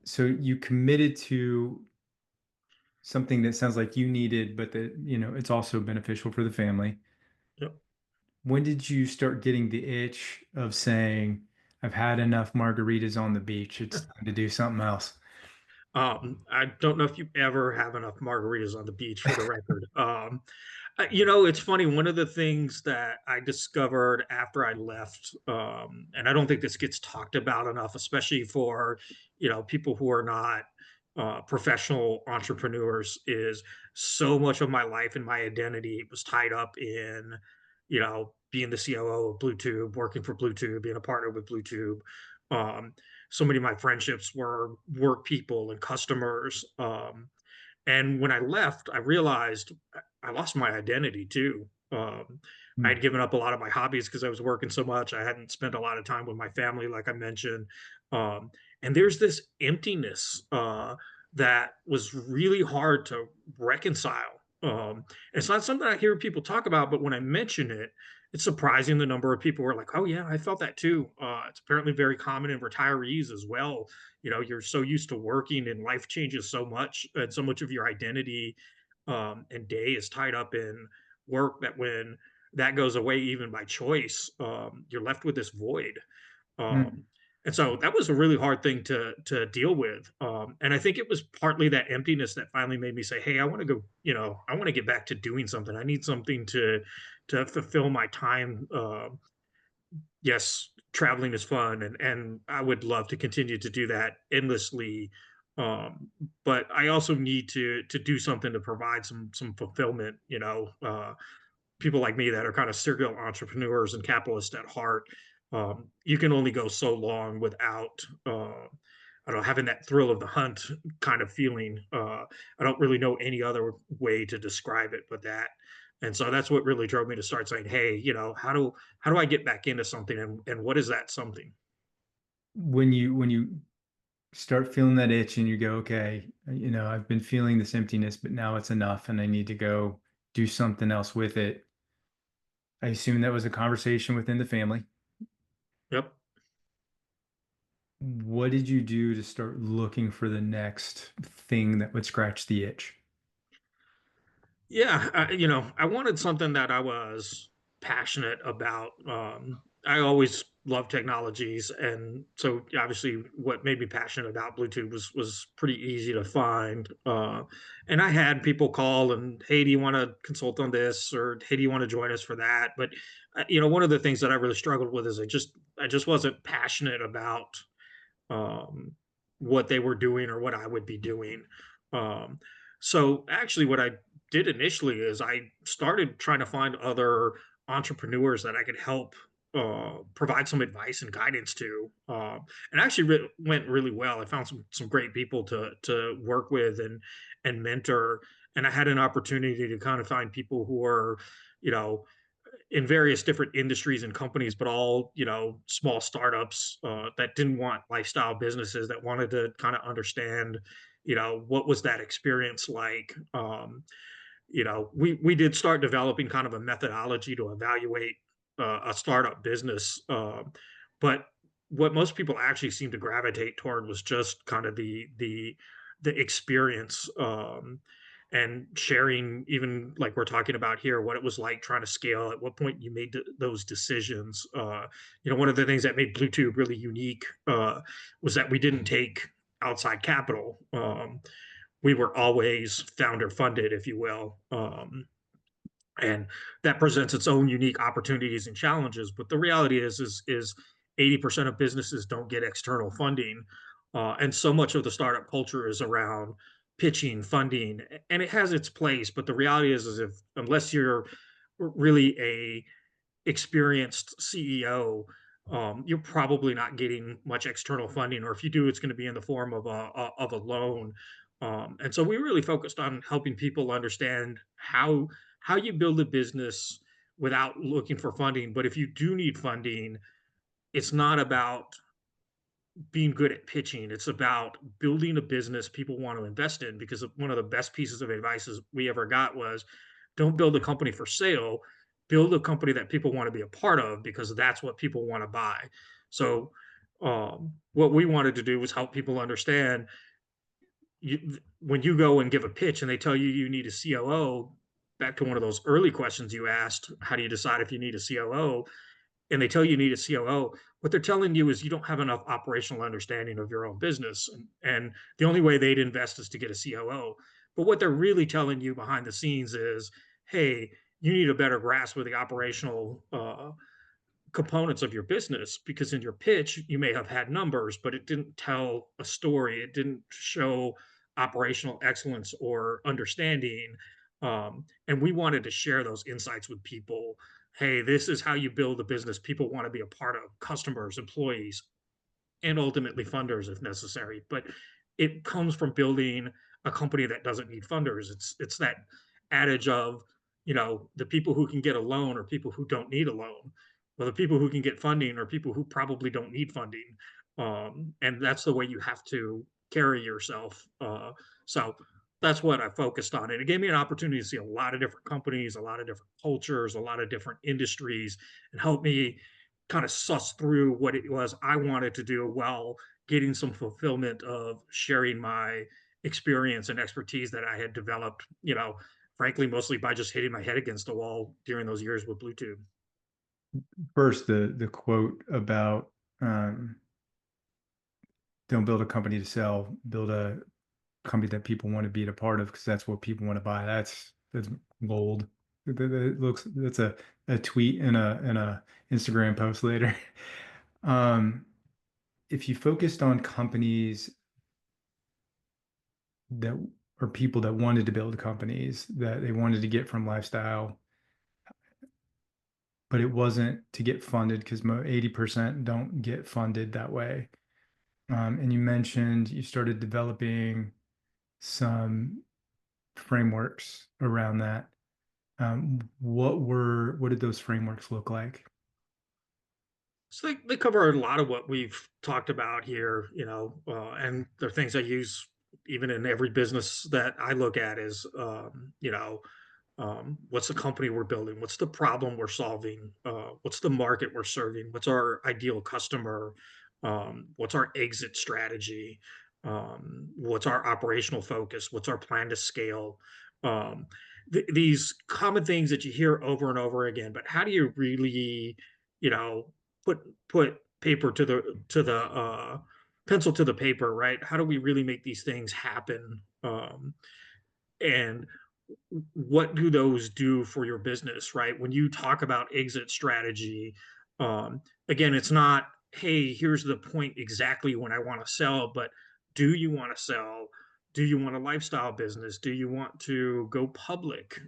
so you committed to something that sounds like you needed, but that, it's also beneficial for the family. Yep. When did you start getting the itch of saying, I've had enough margaritas on the beach. It's time to do something else? I don't know if you ever have enough margaritas on the beach, for the record. It's funny. One of the things that I discovered after I left, and I don't think this gets talked about enough, especially for people who are not professional entrepreneurs, is so much of my life and my identity was tied up in being the COO of Bluetube, working for Bluetube, being a partner with Bluetube. Um, so many of my friendships were work people and customers. And when I left, I realized I lost my identity too. I Hmm. had given up a lot of my hobbies because I was working so much. I hadn't spent a lot of time with my family, like I mentioned. Um, and there's this emptiness that was really hard to reconcile. It's not something I hear people talk about, but when I mention it, it's surprising the number of people who are like, "Oh yeah, I felt that too." It's apparently very common in retirees as well. You're so used to working, and life changes so much, and so much of your identity and day is tied up in work, that when that goes away, even by choice, you're left with this void. Hmm. Um, and so that was a really hard thing to deal with. And I think it was partly that emptiness that finally made me say, "Hey, I want to go. I want to get back to doing something. I need something to fulfill my time." Yes, traveling is fun, and I would love to continue to do that endlessly. Um, but I also need to do something to provide some fulfillment. People like me that are kind of serial entrepreneurs and capitalists at heart. You can only go so long without I don't know, having that thrill of the hunt kind of feeling. I don't really know any other way to describe it but that. And so that's what really drove me to start saying, "Hey, how do I get back into something, and what is that something?" When you start feeling that itch and you go, okay, I've been feeling this emptiness, but now it's enough and I need to go do something else with it. I assume that was a conversation within the family. Yep. What did you do to start looking for the next thing that would scratch the itch? Yeah, I wanted something that I was passionate about. I always loved technologies, and so obviously, what made me passionate about Bluetooth was pretty easy to find. And I had people call and, "Hey, do you want to consult on this?" or "Hey, do you want to join us for that?" But one of the things that I really struggled with is I just wasn't passionate about um, what they were doing or what I would be doing. Um, so actually, what I did initially is I started trying to find other entrepreneurs that I could help provide some advice and guidance to, and actually went really well. I found some great people to work with and mentor, and I had an opportunity to kind of find people who are, you know, in various different industries and companies, but all small startups that didn't want lifestyle businesses that wanted to kind of understand, what was that experience like. We did start developing kind of a methodology to evaluate a startup business, but what most people actually seem to gravitate toward was just kind of the experience, and sharing, even like we're talking about here, what it was like trying to scale, at what point you made those decisions. One of the things that made Bluetooth really unique was that we didn't take outside capital. We were always founder funded, if you will. And that presents its own unique opportunities and challenges. But the reality is 80% of businesses don't get external funding, and so much of the startup culture is around pitching, funding, and it has its place. But the reality is if unless you're really a experienced CEO, you're probably not getting much external funding, or if you do, it's going to be in the form of a loan. And so we really focused on helping people understand how you build a business without looking for funding. But if you do need funding, it's not about being good at pitching. It's about building a business people want to invest in. Because one of the best pieces of advice we ever got was, don't build a company for sale, build a company that people want to be a part of, because that's what people want to buy. So what we wanted to do was help people understand, when you go and give a pitch and they tell you you need a COO, back to one of those early questions you asked, how do you decide if you need a COO? And they tell you need a COO, what they're telling you is you don't have enough operational understanding of your own business. And the only way they'd invest is to get a COO. But what they're really telling you behind the scenes is, hey, you need a better grasp of the operational components of your business, because in your pitch you may have had numbers but it didn't tell a story, it didn't show operational excellence or understanding. And we wanted to share those insights with people. Hey, this is how you build a business people want to be a part of, customers, employees, and ultimately funders if necessary. But it comes from building a company that doesn't need funders. It's that adage of, the people who can get a loan are people who don't need a loan. Well, the people who can get funding are people who probably don't need funding. And that's the way you have to carry yourself. So that's what I focused on. And it gave me an opportunity to see a lot of different companies, a lot of different cultures, a lot of different industries, and help me kind of suss through what it was I wanted to do while getting some fulfillment of sharing my experience and expertise that I had developed, frankly, mostly by just hitting my head against the wall during those years with Bluetooth. First, the quote about um, don't build a company to sell, build a company that people want to be a part of because that's what people want to buy. That's gold. It looks that's a tweet and a Instagram post later. Um, if you focused on companies that or people that wanted to build companies that they wanted to get from lifestyle, but it wasn't to get funded because 80% don't get funded that way. And you mentioned you started developing some frameworks around that. What did those frameworks look like? So they cover a lot of what we've talked about here, and they're things I use even in every business that I look at is, what's the company we're building? What's the problem we're solving? What's the market we're serving? What's our ideal customer? What's our exit strategy? What's our operational focus? What's our plan to scale? Um, these common things that you hear over and over again, but how do you really, you know, put put paper to the pencil to the paper, right? How do we really make these things happen? And what do those do for your business, right? When you talk about exit strategy, again, it's not, hey, here's the point exactly when I want to sell, but do you want to sell? Do you want a lifestyle business? Do you want to go public?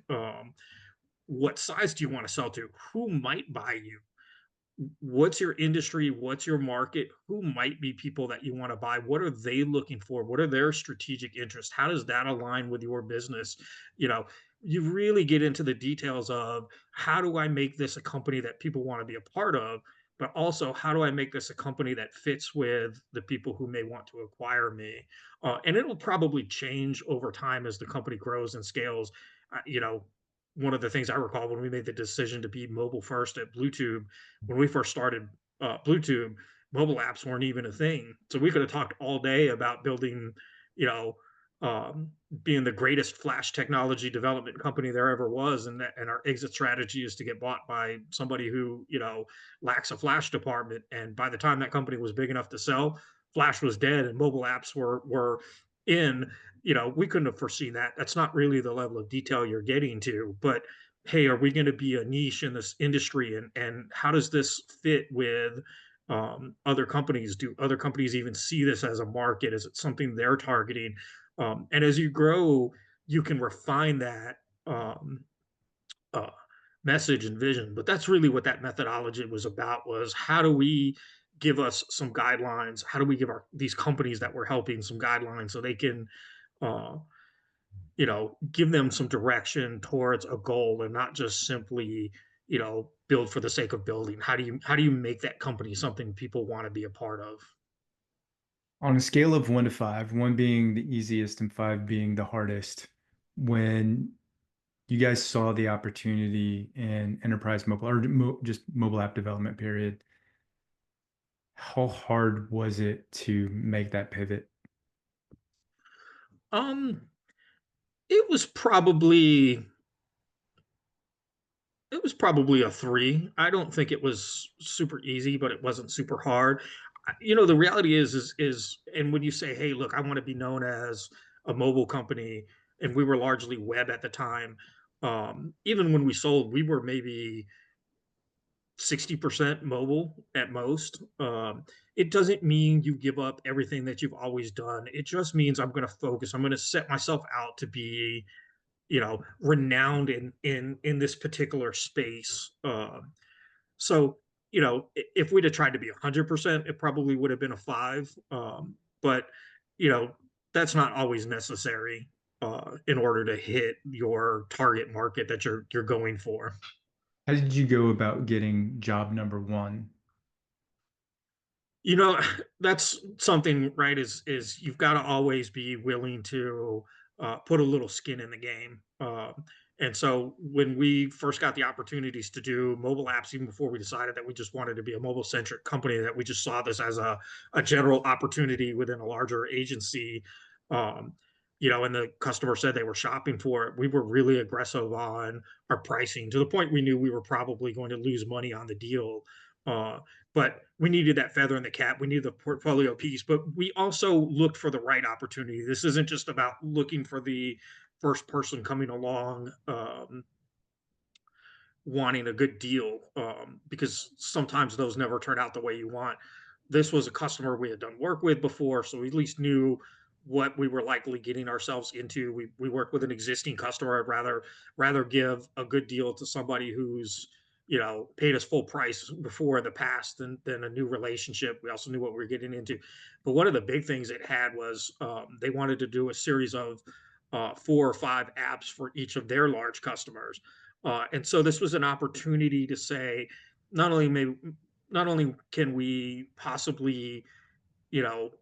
What size do you want to sell to? Who might buy you? What's your industry? What's your market? Who might be people that you want to buy? What are they looking for? What are their strategic interests? How does that align with your business? You know, you really get into the details of how do I make this a company that people want to be a part of, but also how do I make this a company that fits with the people who may want to acquire me? And it'll probably change over time as the company grows and scales. One of the things I recall when we made the decision to be mobile first at Bluetube, when we first started Bluetube, mobile apps weren't even a thing. So we could have talked all day about building, you know, um, being the greatest flash technology development company there ever was, and our exit strategy is to get bought by somebody who lacks a flash department. And by the time that company was big enough to sell, flash was dead, and mobile apps were in. We couldn't have foreseen that. That's not really the level of detail you're getting to, but hey, are we going to be a niche in this industry? And how does this fit with other companies? Do other companies even see this as a market? Is it something they're targeting? And as you grow, you can refine that um, uh, message and vision. But that's really what that methodology was about: was how do we give us some guidelines? How do we give these companies that we're helping some guidelines so they can uh, give them some direction towards a goal and not just simply, build for the sake of building. How do you make that company something people want to be a part of? On a scale of 1 to 5, 1 being the easiest and 5 being the hardest, when you guys saw the opportunity in enterprise mobile or just mobile app development period, how hard was it to make that pivot? Um, it was probably it was probably a 3. I don't think it was super easy, but it wasn't super hard. The reality is and when you say, "Hey, look, I want to be known as a mobile company," and we were largely web at the time. Even when we sold, we were maybe 60% mobile at most. It doesn't mean you give up everything that you've always done. It just means I'm going to focus. I'm going to set myself out to be, renowned in this particular space. So, if we'd have tried to be 100%, it probably would have been a 5. But you know, that's not always necessary in order to hit your target market that you're going for. How did you go about getting job number one? You know, that's something, right? Is you've got to always be willing to put a little skin in the game. And so when we first got the opportunities to do mobile apps, even before we decided that we just wanted to be a mobile centric company, that we just saw this as a general opportunity within a larger agency, um, and the customer said they were shopping for it. We were really aggressive on our pricing to the point we knew we were probably going to lose money on the deal. Uh, but we needed that feather in the cap. We needed the portfolio piece, but we also looked for the right opportunity. This isn't just about looking for the first person coming along, wanting a good deal, because sometimes those never turn out the way you want. This was a customer we had done work with before, so we at least knew what we were likely getting ourselves into. We worked with an existing customer. I'd rather give a good deal to somebody who's paid us full price before in the past than a new relationship. We also knew what we were getting into. But one of the big things it had was they wanted to do a series of 4 or 5 apps for each of their large customers. And so this was an opportunity to say, not only may not only can we possibly,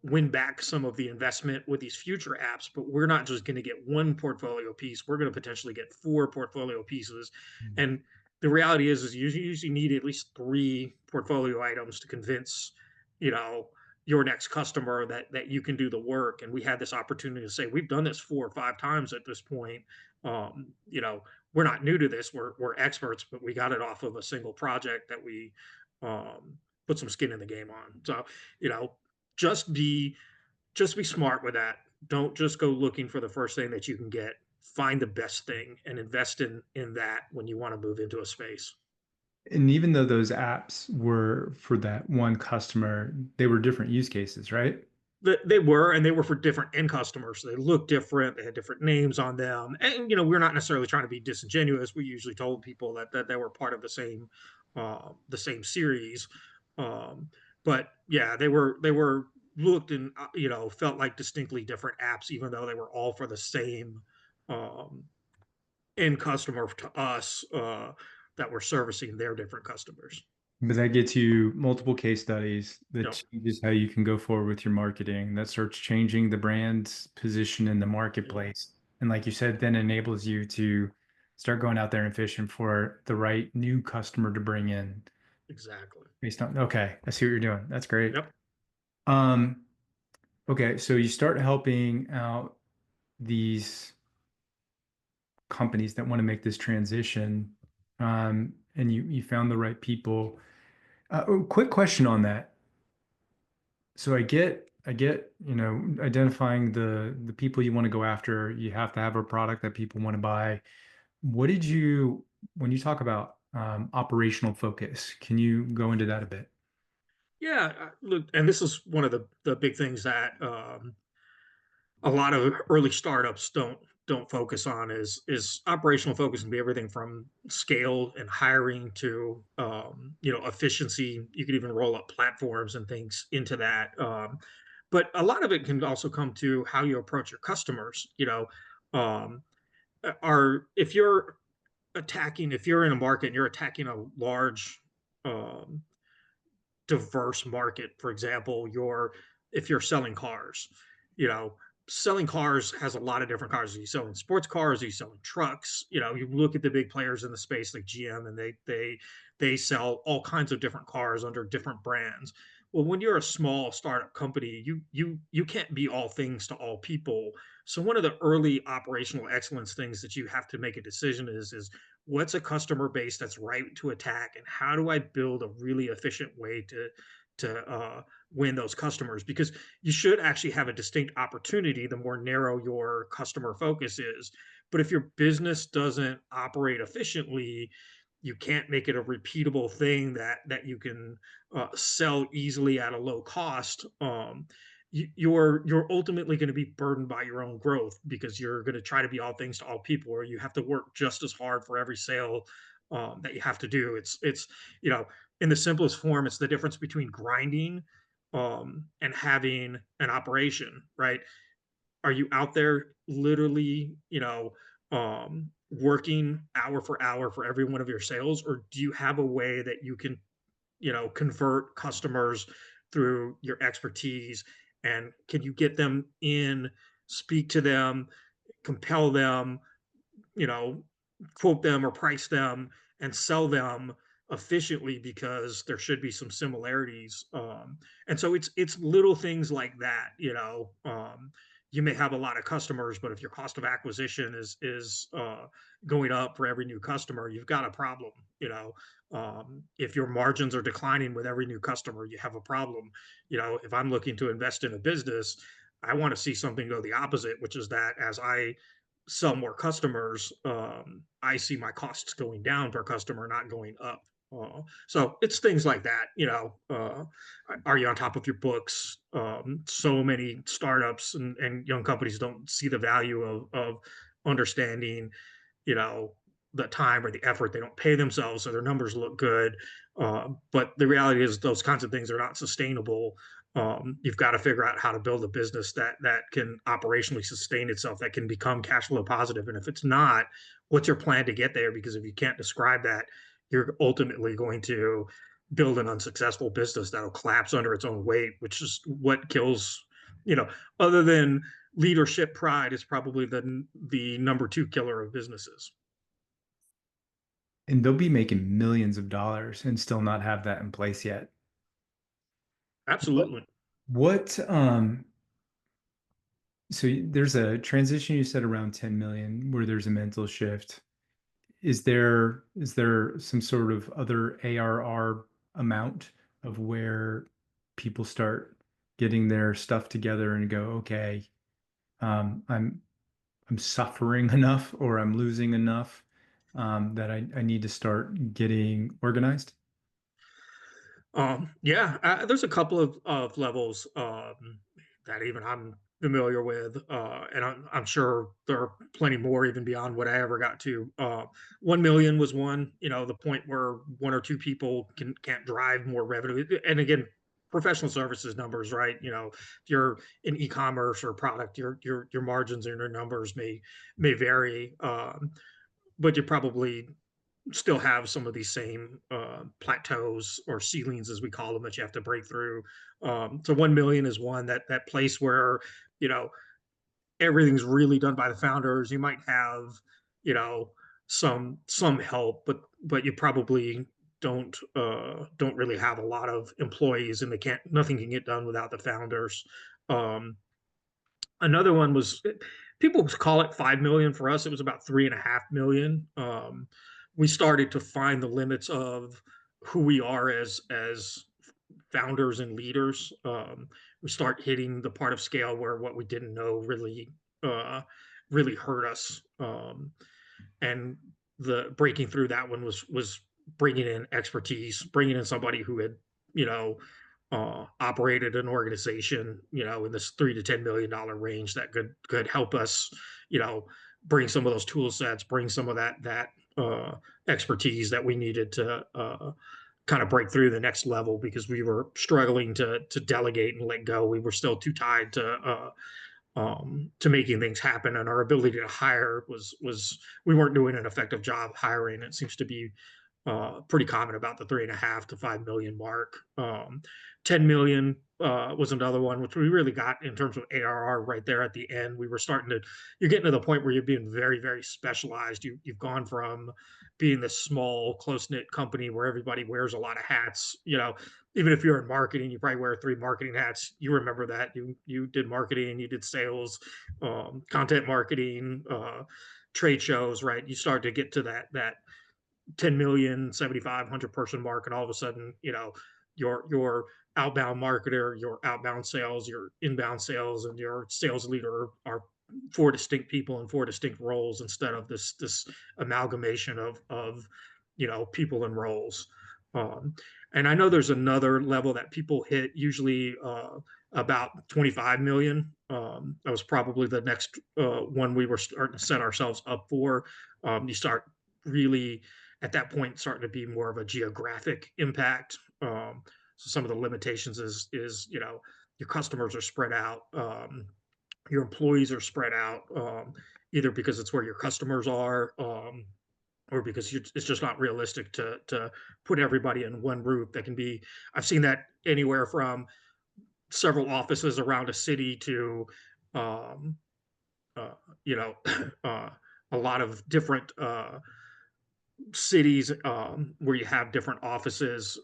win back some of the investment with these future apps, but we're not just going to get one portfolio piece. We're going to potentially get 4 portfolio pieces. And the reality is you usually need at least 3 portfolio items to convince, you know, your next customer that you can do the work. And we had this opportunity to say, we've done this 4 or 5 times at this point. You know, we're not new to this. We're experts, but we got it off of a single project that we put some skin in the game on. So, you know, just be just be smart with that. Don't just go looking for the first thing that you can get. Find the best thing and invest in that when you want to move into a space. And even though those apps were for that one customer, they were different use cases, right? They were, and they were for different end customers. So they looked different. They had different names on them, and you know, we're not necessarily trying to be disingenuous. We usually told people that they were part of the same series. Um, but yeah, they were looked and you know felt like distinctly different apps, even though they were all for the same um, end customer to us that were servicing their different customers. But that gets you multiple case studies that Yep, changes how you can go forward with your marketing. That starts changing the brand's position in the yep, marketplace. And like you said, then enables you to start going out there and fishing for the right new customer to bring in exactly. based on, okay, I see what you're doing. That's great. Yep. Um, okay, so you start helping out these companies that want to make this transition, and you found the right people. Quick question on that. So I get, identifying the people you want to go after. You have to have a product that people want to buy. What did you, when you talk about operational focus, can you go into that a bit? Yeah, look, and this is one of the big things that a lot of early startups don't focus on is operational focus can be everything from scale and hiring to you know efficiency. You could even roll up platforms and things into that. But a lot of it can also come to how you approach your customers. You know, um, are if you're in a market and you're attacking a large um, diverse market. For example, if you're selling cars, you know, selling cars has a lot of different cars. Are you selling sports cars? Are you selling trucks? You know, you look at the big players in the space like GM, and they sell all kinds of different cars under different brands. Well, when you're a small startup company, you can't be all things to all people. So one of the early operational excellence things that you have to make a decision is what's a customer base that's right to attack, and how do I build a really efficient way to win those customers? Because you should actually have a distinct opportunity the more narrow your customer focus is. But if your business doesn't operate efficiently, you can't make it a repeatable thing that you can sell easily at a low cost. You're ultimately going to be burdened by your own growth because you're going to try to be all things to all people, or you have to work just as hard for every sale that you have to do. It's you know, in the simplest form, it's the difference between grinding and having an operation, right? Are you out there literally, you know, working hour for hour for every one of your sales, or do you have a way that you can, you know, convert customers through your expertise, and can you get them in, speak to them, compel them, you know, quote them or price them and sell them efficiently, because there should be some similarities. And so it's little things like that, you know. You may have a lot of customers, but if your cost of acquisition is going up for every new customer, you've got a problem, you know. If your margins are declining with every new customer, you have a problem. You know, if I'm looking to invest in a business, I want to see something go the opposite, which is that as I sell more customers, I see my costs going down per customer, not going up. So it's things like that, you know. Are you on top of your books? So many startups and young companies don't see the value of understanding, you know, the time or the effort. They don't pay themselves, so their numbers look good. But the reality is, those kinds of things are not sustainable. You've got to figure out how to build a business that can operationally sustain itself, that can become cash flow positive. And if it's not, what's your plan to get there? Because if you can't describe that, you're ultimately going to build an unsuccessful business that'll collapse under its own weight, which is what kills, you know, other than leadership pride, is probably the number two killer of businesses. And they'll be making millions of dollars and still not have that in place yet. What Absolutely. What so there's a transition you said around 10 million where there's a mental shift. Is there some sort of other ARR amount of where people start getting their stuff together and go, okay, um, I'm I'm suffering enough or I'm losing enough that I need to start getting organized? Yeah, there's a couple of levels that even I'm familiar with, and I'm sure there are plenty more even beyond what I ever got to. 1 million was one, the point where one or two people can't drive more revenue. And again, professional services numbers, right? If you're in e-commerce or product, your margins and your numbers may vary, but you probably still have some of these same plateaus or ceilings, as we call them, that you have to break through. So 1 million is one that place where you know everything's really done by the founders. You might have you know some help, but you probably don't really have a lot of employees, and they can't nothing can get done without the founders. Um, Another one was people call it 5 million. For us, it was about 3.5 million. We started to find the limits of who we are as founders and leaders. We start hitting the part of scale where what we didn't know uh, really hurt us. And the breaking through that one was bringing in expertise, bringing in somebody who had you know operated an organization in this $3 to $10 million range that could help us you know bring some of those tool sets, bring some of that expertise that we needed to kind of break through the next level, because we were struggling to delegate and let go. We were still too tied to making things happen, and our ability to hire was we weren't doing an effective job hiring. It seems to be pretty common about the 3.5 to 5 million mark. 10 million was another one, which we really got in terms of ARR right there at the end. We were starting to, you're getting to the point where you're being very, very specialized. You've gone from being this small, close knit company where everybody wears a lot of hats. Even if you're in marketing, you probably wear three marketing hats. You remember that you did marketing, you did sales, content marketing, trade shows, right? You start to get to that 10 million, 7,500 person mark, and all of a sudden, your outbound marketer, your outbound sales, your inbound sales, and your sales leader are four distinct people in four distinct roles, instead of this amalgamation of people and roles. Um, and I know there's another level that people hit, usually about 25 million. That was probably the next one we were starting to set ourselves up for. You start really at that point starting to be more of a geographic impact. So some of the limitations is your customers are spread out, your employees are spread out, either because it's where your customers are, or because it's just not realistic to put everybody in one roof. That can be, I've seen that anywhere from several offices around a city to um, uh, you know uh, a lot of different cities where you have different offices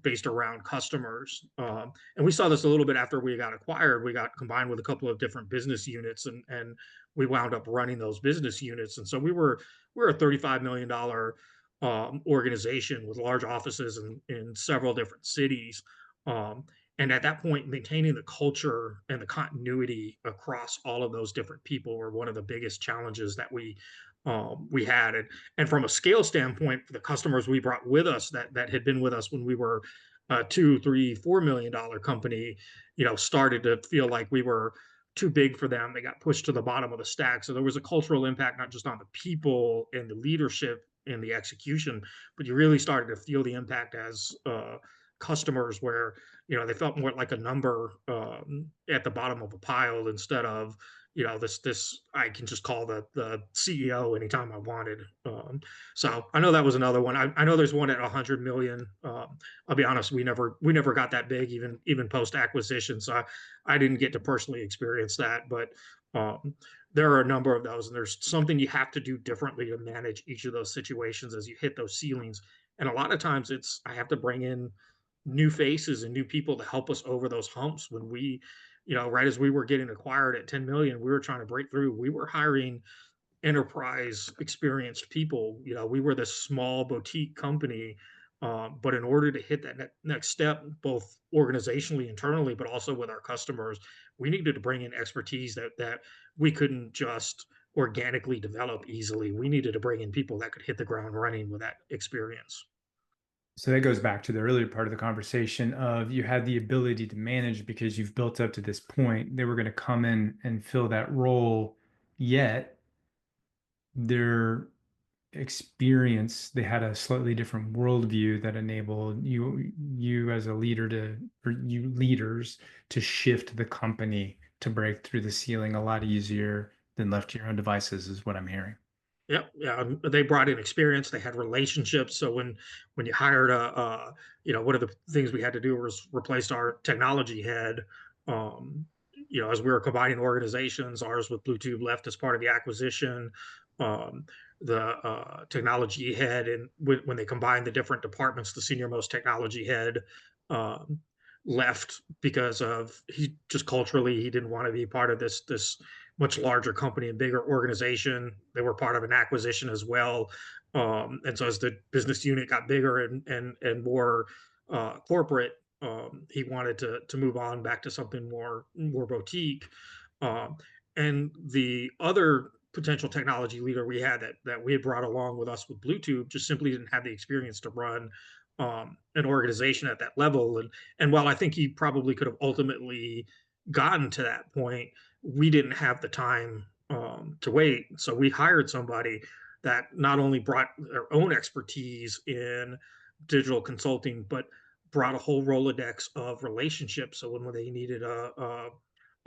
based around customers. And we saw this a little bit after we got acquired. We got combined with a couple of different business units, and we wound up running those business units. And so we're a $35 million organization with large offices in several different cities. Um, and at that point, maintaining the culture and the continuity across all of those different people were one of the biggest challenges that we had. And from a scale standpoint, for the customers we brought with us that had been with us when we were a two, three, $4 million company, started to feel like we were too big for them. They got pushed to the bottom of the stack. So there was a cultural impact, not just on the people and the leadership and the execution, but you really started to feel the impact as customers, where they felt more like a number at the bottom of a pile, instead of this I can just call the CEO anytime I wanted. So I know that was another one. I know there's one at 100 million. I'll be honest, we never got that big, even post acquisition. So I didn't get to personally experience that, but there are a number of those, and there's something you have to do differently to manage each of those situations as you hit those ceilings. And a lot of times it's I have to bring in new faces and new people to help us over those humps when we, right as we were getting acquired at 10 million, we were trying to break through. We were hiring enterprise experienced people. We were this small boutique company, but in order to hit that next step, both organizationally, internally, but also with our customers, we needed to bring in expertise that we couldn't just organically develop easily. We needed to bring in people that could hit the ground running with that experience. So that goes back to the earlier part of the conversation of you had the ability to manage because you've built up to this point. They were going to come in and fill that role, yet their experience, they had a slightly different worldview that enabled you as a leader to, or you leaders to shift the company to break through the ceiling a lot easier than left to your own devices, is what I'm hearing. Yep, yeah, they brought in experience, they had relationships, so when you hired one of the things we had to do was replace our technology head, as we were combining organizations, ours with Bluetube left as part of the acquisition, um, the, technology head, and when they combined the different departments, the senior-most technology head, um, left because of he just culturally, he didn't wanna be part of this much larger company and bigger organization. They were part of an acquisition as well. And so as the business unit got bigger and more corporate, he wanted to move on back to something more boutique. Um, and the other potential technology leader we had that we had brought along with us with Bluetooth just simply didn't have the experience to run an organization at that level. And while I think he probably could have ultimately gotten to that point, we didn't have the time to wait. So we hired somebody that not only brought their own expertise in digital consulting, but brought a whole Rolodex of relationships. So when they needed a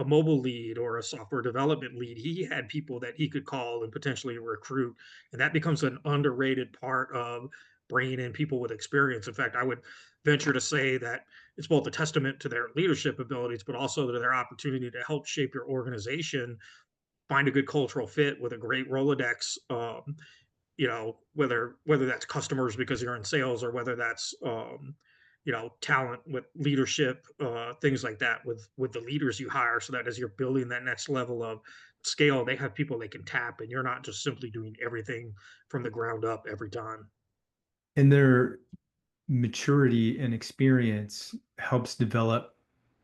mobile lead or a software development lead, he had people that he could call and potentially recruit. And that becomes an underrated part of bringing in people with experience. In fact, I would venture to say that it's both a testament to their leadership abilities, but also to their opportunity to help shape your organization, find a good cultural fit with a great Rolodex. Whether that's customers because you're in sales, or whether that's talent with leadership, things like that with the leaders you hire, so that as you're building that next level of scale, they have people they can tap, and you're not just simply doing everything from the ground up every time. And their maturity and experience helps develop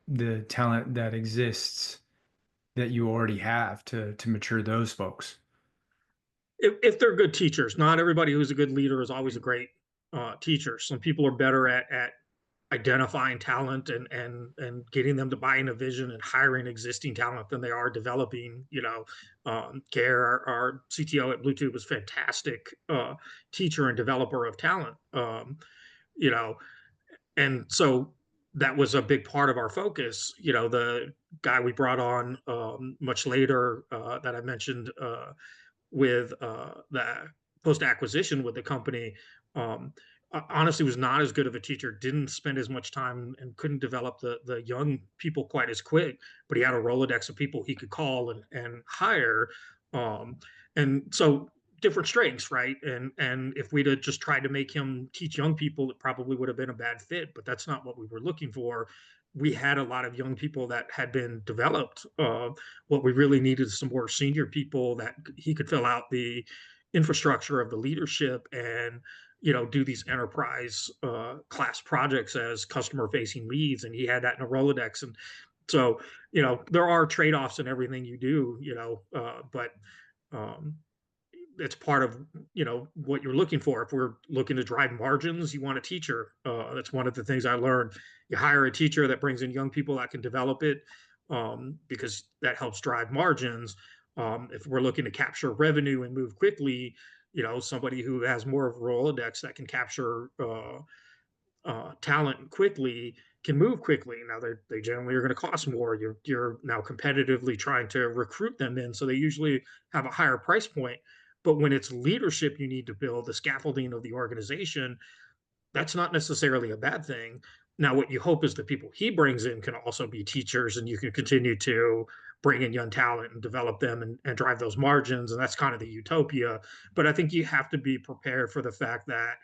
the talent that exists that you already have to mature those folks. If they're good teachers, not everybody who's a good leader is always a great teacher. Some people are better at identifying talent and getting them to buy in a vision and hiring existing talent than they are developing. Gare, our CTO at Bluetooth, was fantastic teacher and developer of talent. You know, and so that was a big part of our focus. The guy we brought on much later that I mentioned with the post acquisition with the company, um, honestly was not as good of a teacher. Didn't spend as much time and couldn't develop the young people quite as quick. But he had a rolodex of people he could call and hire, um, and so different strengths, right? And if we'd have just tried to make him teach young people, it probably would have been a bad fit. But that's not what we were looking for. We had a lot of young people that had been developed. What we really needed is some more senior people that he could fill out the infrastructure of the leadership and do these enterprise class projects as customer facing leads, and he had that in a rolodex. And so there are trade-offs in everything you do, but um, it's part of what you're looking for. If we're looking to drive margins, you want a teacher. That's one of the things I learned. You hire a teacher that brings in young people that can develop it, because that helps drive margins. If we're looking to capture revenue and move quickly, somebody who has more of a Rolodex that can capture talent quickly can move quickly. Now they generally are going to cost more. You're now competitively trying to recruit them in, so they usually have a higher price point. But when it's leadership you need to build, the scaffolding of the organization, that's not necessarily a bad thing. Now, what you hope is the people he brings in can also be teachers, and you can continue to bring in young talent and develop them and drive those margins. And that's kind of the utopia. But I think you have to be prepared for the fact that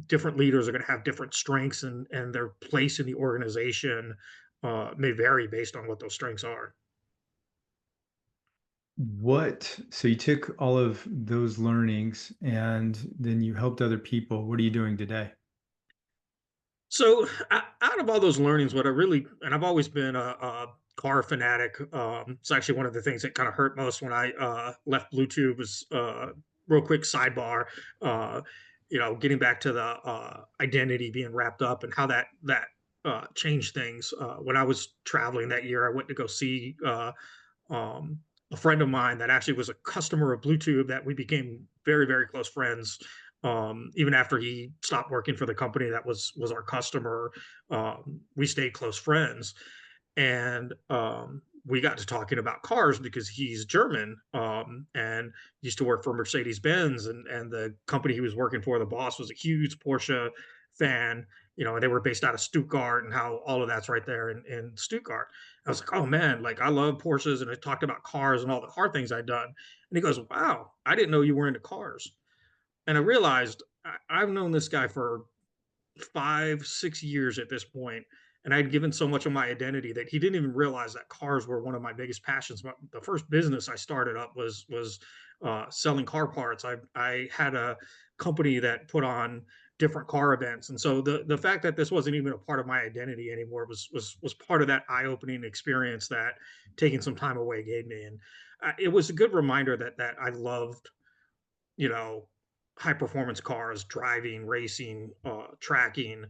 Different leaders are going to have different strengths, and their place in the organization may vary based on what those strengths are. So you took all of those learnings and then you helped other people. What are you doing today? So, out of all those learnings, what I really, and I've always been a car fanatic. It's actually one of the things that kind of hurt most when I left Bluetube. Was real quick sidebar. Uh, getting back to the identity being wrapped up and how that changed things. When I was traveling that year, I went to go see um, a friend of mine that actually was a customer of Bluetooth that we became very, very close friends. Even after he stopped working for the company that was our customer, we stayed close friends, and we got to talking about cars because he's German and used to work for Mercedes Benz, and the company he was working for, the boss was a huge Porsche fan. And they were based out of Stuttgart, and how all of that's right there in Stuttgart. I was like, oh man, like I love Porsches, and I talked about cars and all the car things I'd done. And he goes, wow, I didn't know you were into cars. And I realized I've known this guy for 5, 6 years at this point, and I'd given so much of my identity that he didn't even realize that cars were one of my biggest passions. But the first business I started up was selling car parts. I had a company that put on different car events, and so the fact that this wasn't even a part of my identity anymore was part of that eye opening experience that taking some time away gave me. And it was a good reminder that I loved, you know, high performance cars, driving, racing, tracking.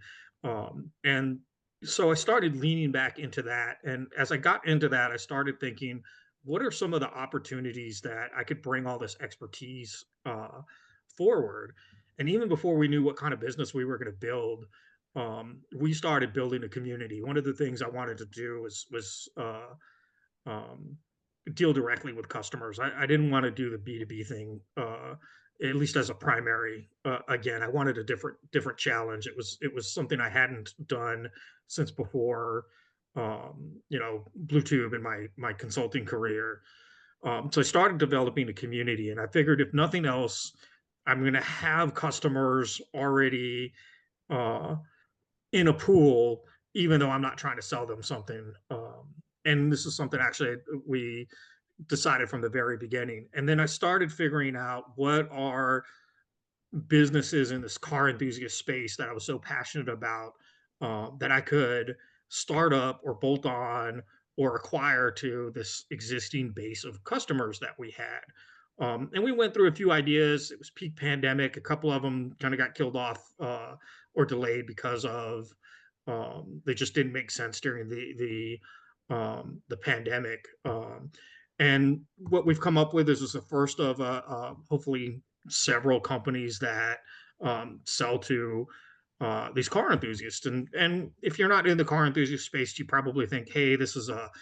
And so I started leaning back into that. And as I got into that, I started thinking, what are some of the opportunities that I could bring all this expertise forward? And even before we knew what kind of business we were going to build, we started building a community. One of the things I wanted to do was um, deal directly with customers. I didn't want to do the B2B thing, at least as a primary. Again, I wanted a different challenge. It was something I hadn't done since before, Bluetooth in my consulting career. So I started developing a community, and I figured if nothing else, I'm going to have customers already uh, in a pool, even though I'm not trying to sell them something. And this is something actually we decided from the very beginning. And then I started figuring out what are businesses in this car enthusiast space that I was so passionate about, that I could start up or bolt on or acquire to this existing base of customers that we had. And we went through a few ideas. It was peak pandemic. A couple of them kind of got killed off or delayed because of they just didn't make sense during the pandemic. And what we've come up with is the first of hopefully several companies that sell to these car enthusiasts. And if you're not in the car enthusiast space, you probably think, hey, this is a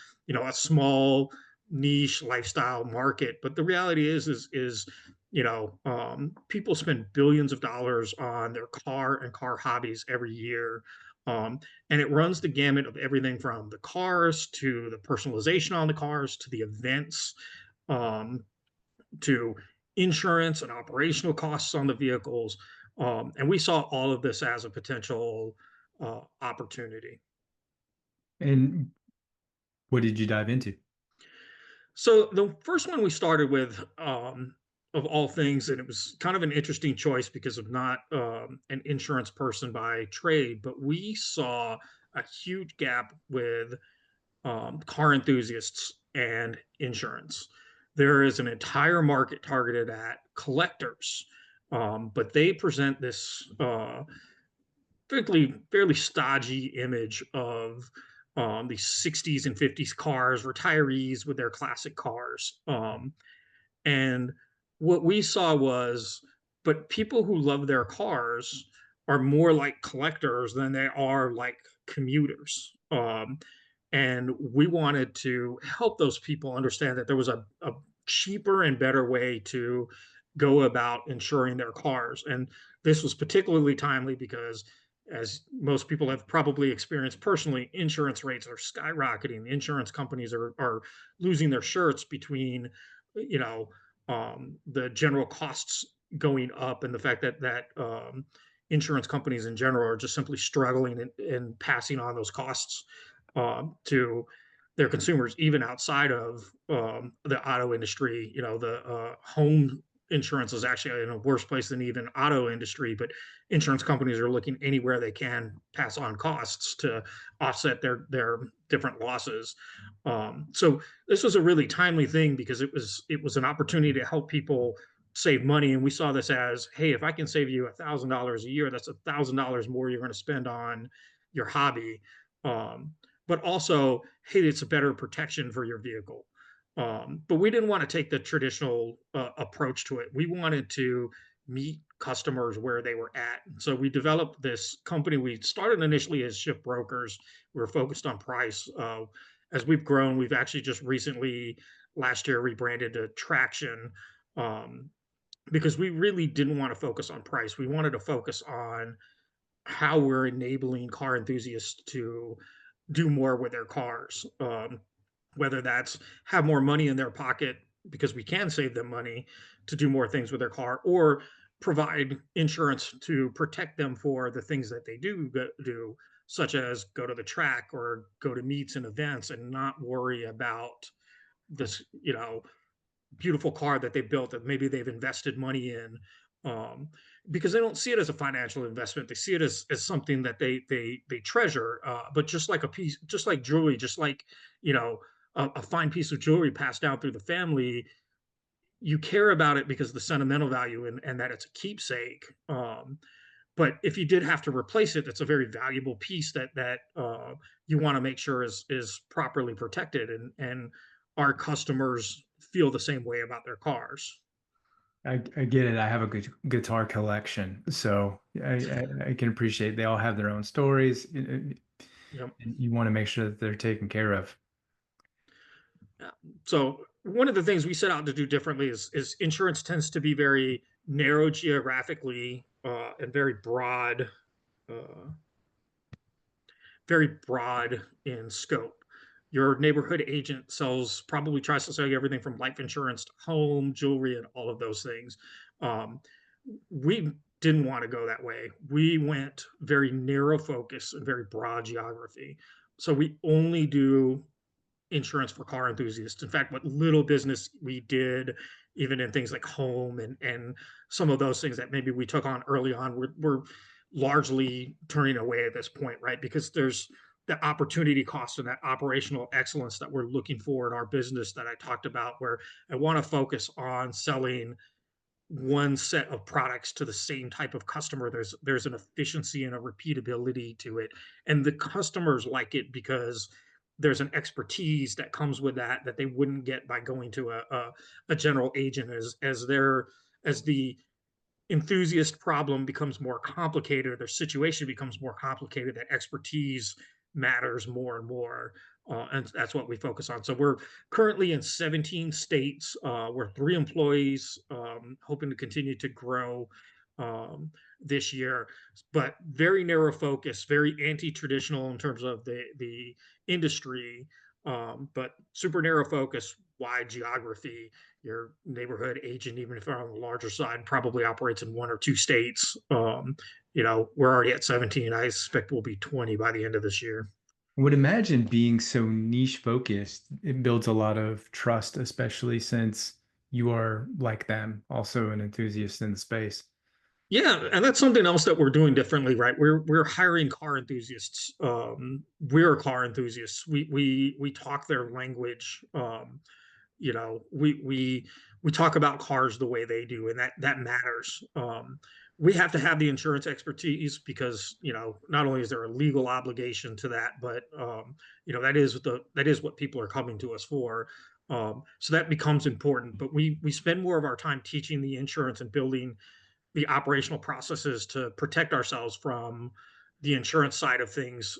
small niche lifestyle market. But the reality is people spend billions of dollars on their car and car hobbies every year. And it runs the gamut of everything from the cars to the personalization on the cars to the events, um, to insurance and operational costs on the vehicles. And we saw all of this as a potential opportunity. And what did you dive into? So the first one we started with, of all things, and it was kind of an interesting choice because of not an insurance person by trade, but we saw a huge gap with car enthusiasts and insurance. There is an entire market targeted at collectors, but they present this fairly stodgy image of these 60s and 50s cars, retirees with their classic cars. And what we saw was, but people who love their cars are more like collectors than they are like commuters. And we wanted to help those people understand that there was a cheaper and better way to go about insuring their cars. And this was particularly timely because, as most people have probably experienced personally, insurance rates are skyrocketing. Insurance companies are losing their shirts between, the general costs going up, and the fact that insurance companies in general are just simply struggling and passing on those costs to their consumers, even outside of the auto industry. You know, the home insurance is actually in a worse place than even auto industry, but insurance companies are looking anywhere they can pass on costs to offset their different losses. So this was a really timely thing because it was an opportunity to help people save money, and we saw this as, hey, if I can save you $1,000 a year, that's $1,000 more you're going to spend on your hobby. But also, hey, it's a better protection for your vehicle. But we didn't want to take the traditional approach to it. We wanted to meet customers where they were at. So we developed this company. We started initially as ship brokers. We were focused on price. As we've grown, we've actually just recently, last year, rebranded to Traction, um, because we really didn't want to focus on price. We wanted to focus on how we're enabling car enthusiasts to do more with their cars, whether that's have more money in their pocket because we can save them money to do more things with their car, or provide insurance to protect them for the things that they do, such as go to the track or go to meets and events and not worry about this, beautiful car that they built that maybe they've invested money in, um, because they don't see it as a financial investment. They see it as something that they treasure. But just like a piece, just like jewelry, just like a fine piece of jewelry passed down through the family, you care about it because of the sentimental value and that it's a keepsake. But if you did have to replace it, it's a very valuable piece that you want to make sure is properly protected, and our customers feel the same way about their cars. I get it. I have a good guitar collection, so I can appreciate they all have their own stories. You know, And you want to make sure that they're taken care of. so one of the things we set out to do differently is insurance tends to be very narrow geographically, and uh, very broad in scope. Your neighborhood agent probably tries to sell you everything from life insurance to home, jewelry, and all of those things. Um, we didn't want to go that way. We went very narrow focus and very broad geography. So we only do insurance for car enthusiasts. In fact, what little business we did, even in things like home and some of those things that maybe we took on early on, we're largely turning away at this point, right? Because there's the opportunity cost and that operational excellence that we're looking for in our business that I talked about, where I want to focus on selling one set of products to the same type of customer. There's an efficiency and a repeatability to it, and the customers like it because there's an expertise that comes with that they wouldn't get by going to a general agent. As the enthusiast problem becomes more complicated, their situation becomes more complicated, that expertise matters more and more. And that's what we focus on. So we're currently in 17 states. We're 3 employees, hoping to continue to grow this year, but very narrow focus, very anti-traditional in terms of the industry, but super narrow focus, wide geography. Your neighborhood agent, even if they're on the larger side, probably operates in 1 or 2 states. We're already at 17. I expect we'll be 20 by the end of this year. I would imagine being so niche focused, it builds a lot of trust, especially since you are like them, also an enthusiast in the space. Yeah, and that's something else that we're doing differently, right? We're hiring car enthusiasts. We're car enthusiasts. We talk their language. We talk about cars the way they do, and that matters. We have to have the insurance expertise because not only is there a legal obligation to that, but that is what people are coming to us for. So that becomes important. But we spend more of our time teaching the insurance and building the operational processes to protect ourselves from the insurance side of things,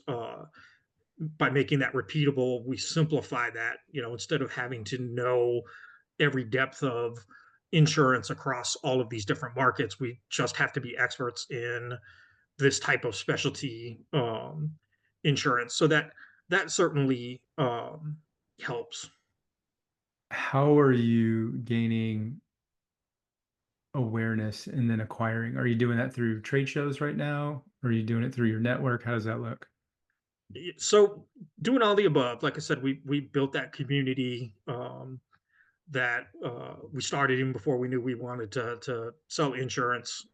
by making that repeatable. We simplify that, instead of having to know every depth of insurance across all of these different markets. We just have to be experts in this type of specialty insurance. So that certainly helps. How are you gaining awareness and then acquiring? Are you doing that through trade shows right now? Or are you doing it through your network? How does that look? So doing all the above, like I said, we built that community that we started even before we knew we wanted to sell insurance.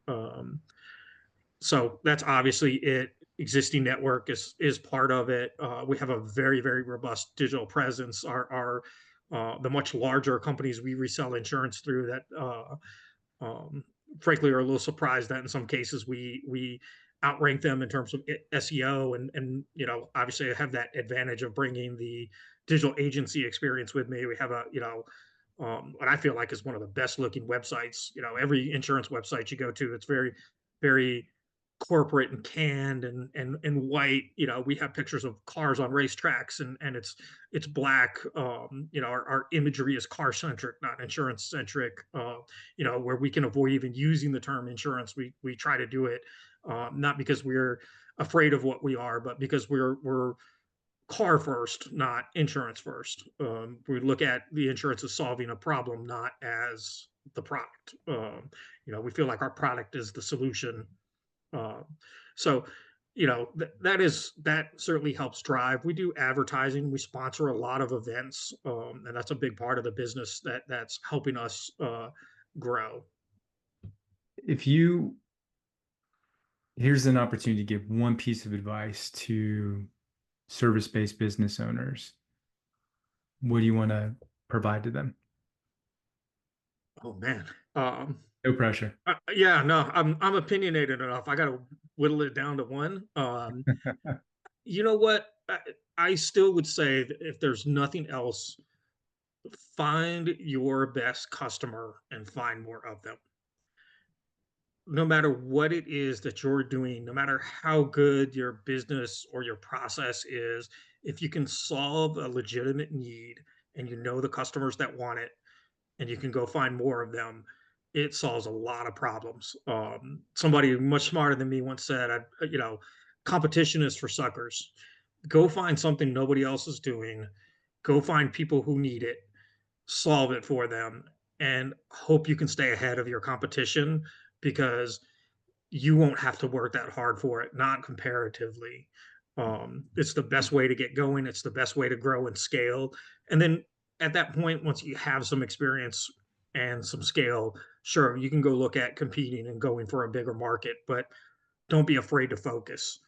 So that's obviously it. Existing network is part of it. We have a very robust digital presence. Our the much larger companies we resell insurance through that um, frankly are a little surprised that in some cases we outrank them in terms of SEO and obviously I have that advantage of bringing the digital agency experience with me. We have a what I feel like is one of the best looking websites. Every insurance website you go to, it's very corporate and canned and white. We have pictures of cars on racetracks and it's black. Our imagery is car centric, not insurance centric. Where we can avoid even using the term insurance, we try to do it, not because we're afraid of what we are, but because we're car first, not insurance first. We look at the insurance as solving a problem, not as the product. We feel like our product is the solution. uh, so, that certainly helps drive. We do advertising. We sponsor a lot of events, and that's a big part of the business that's helping us grow. If you Here's an opportunity to give one piece of advice to service-based business owners, what do you want to provide to them? Oh man. No pressure. Yeah, no, I'm opinionated enough. I got to whittle it down to one. You know what? I still would say that if there's nothing else, find your best customer and find more of them. No matter what it is that you're doing, no matter how good your business or your process is, if you can solve a legitimate need and you know the customers that want it and you can go find more of them, it solves a lot of problems. Somebody much smarter than me once said, competition is for suckers. Go find something nobody else is doing. Go find people who need it, solve it for them, and hope you can stay ahead of your competition because you won't have to work that hard for it, not comparatively. It's the best way to get going. It's the best way to grow and scale. And then at that point, once you have some experience and some scale, sure, you can go look at competing and going for a bigger market, but don't be afraid to focus.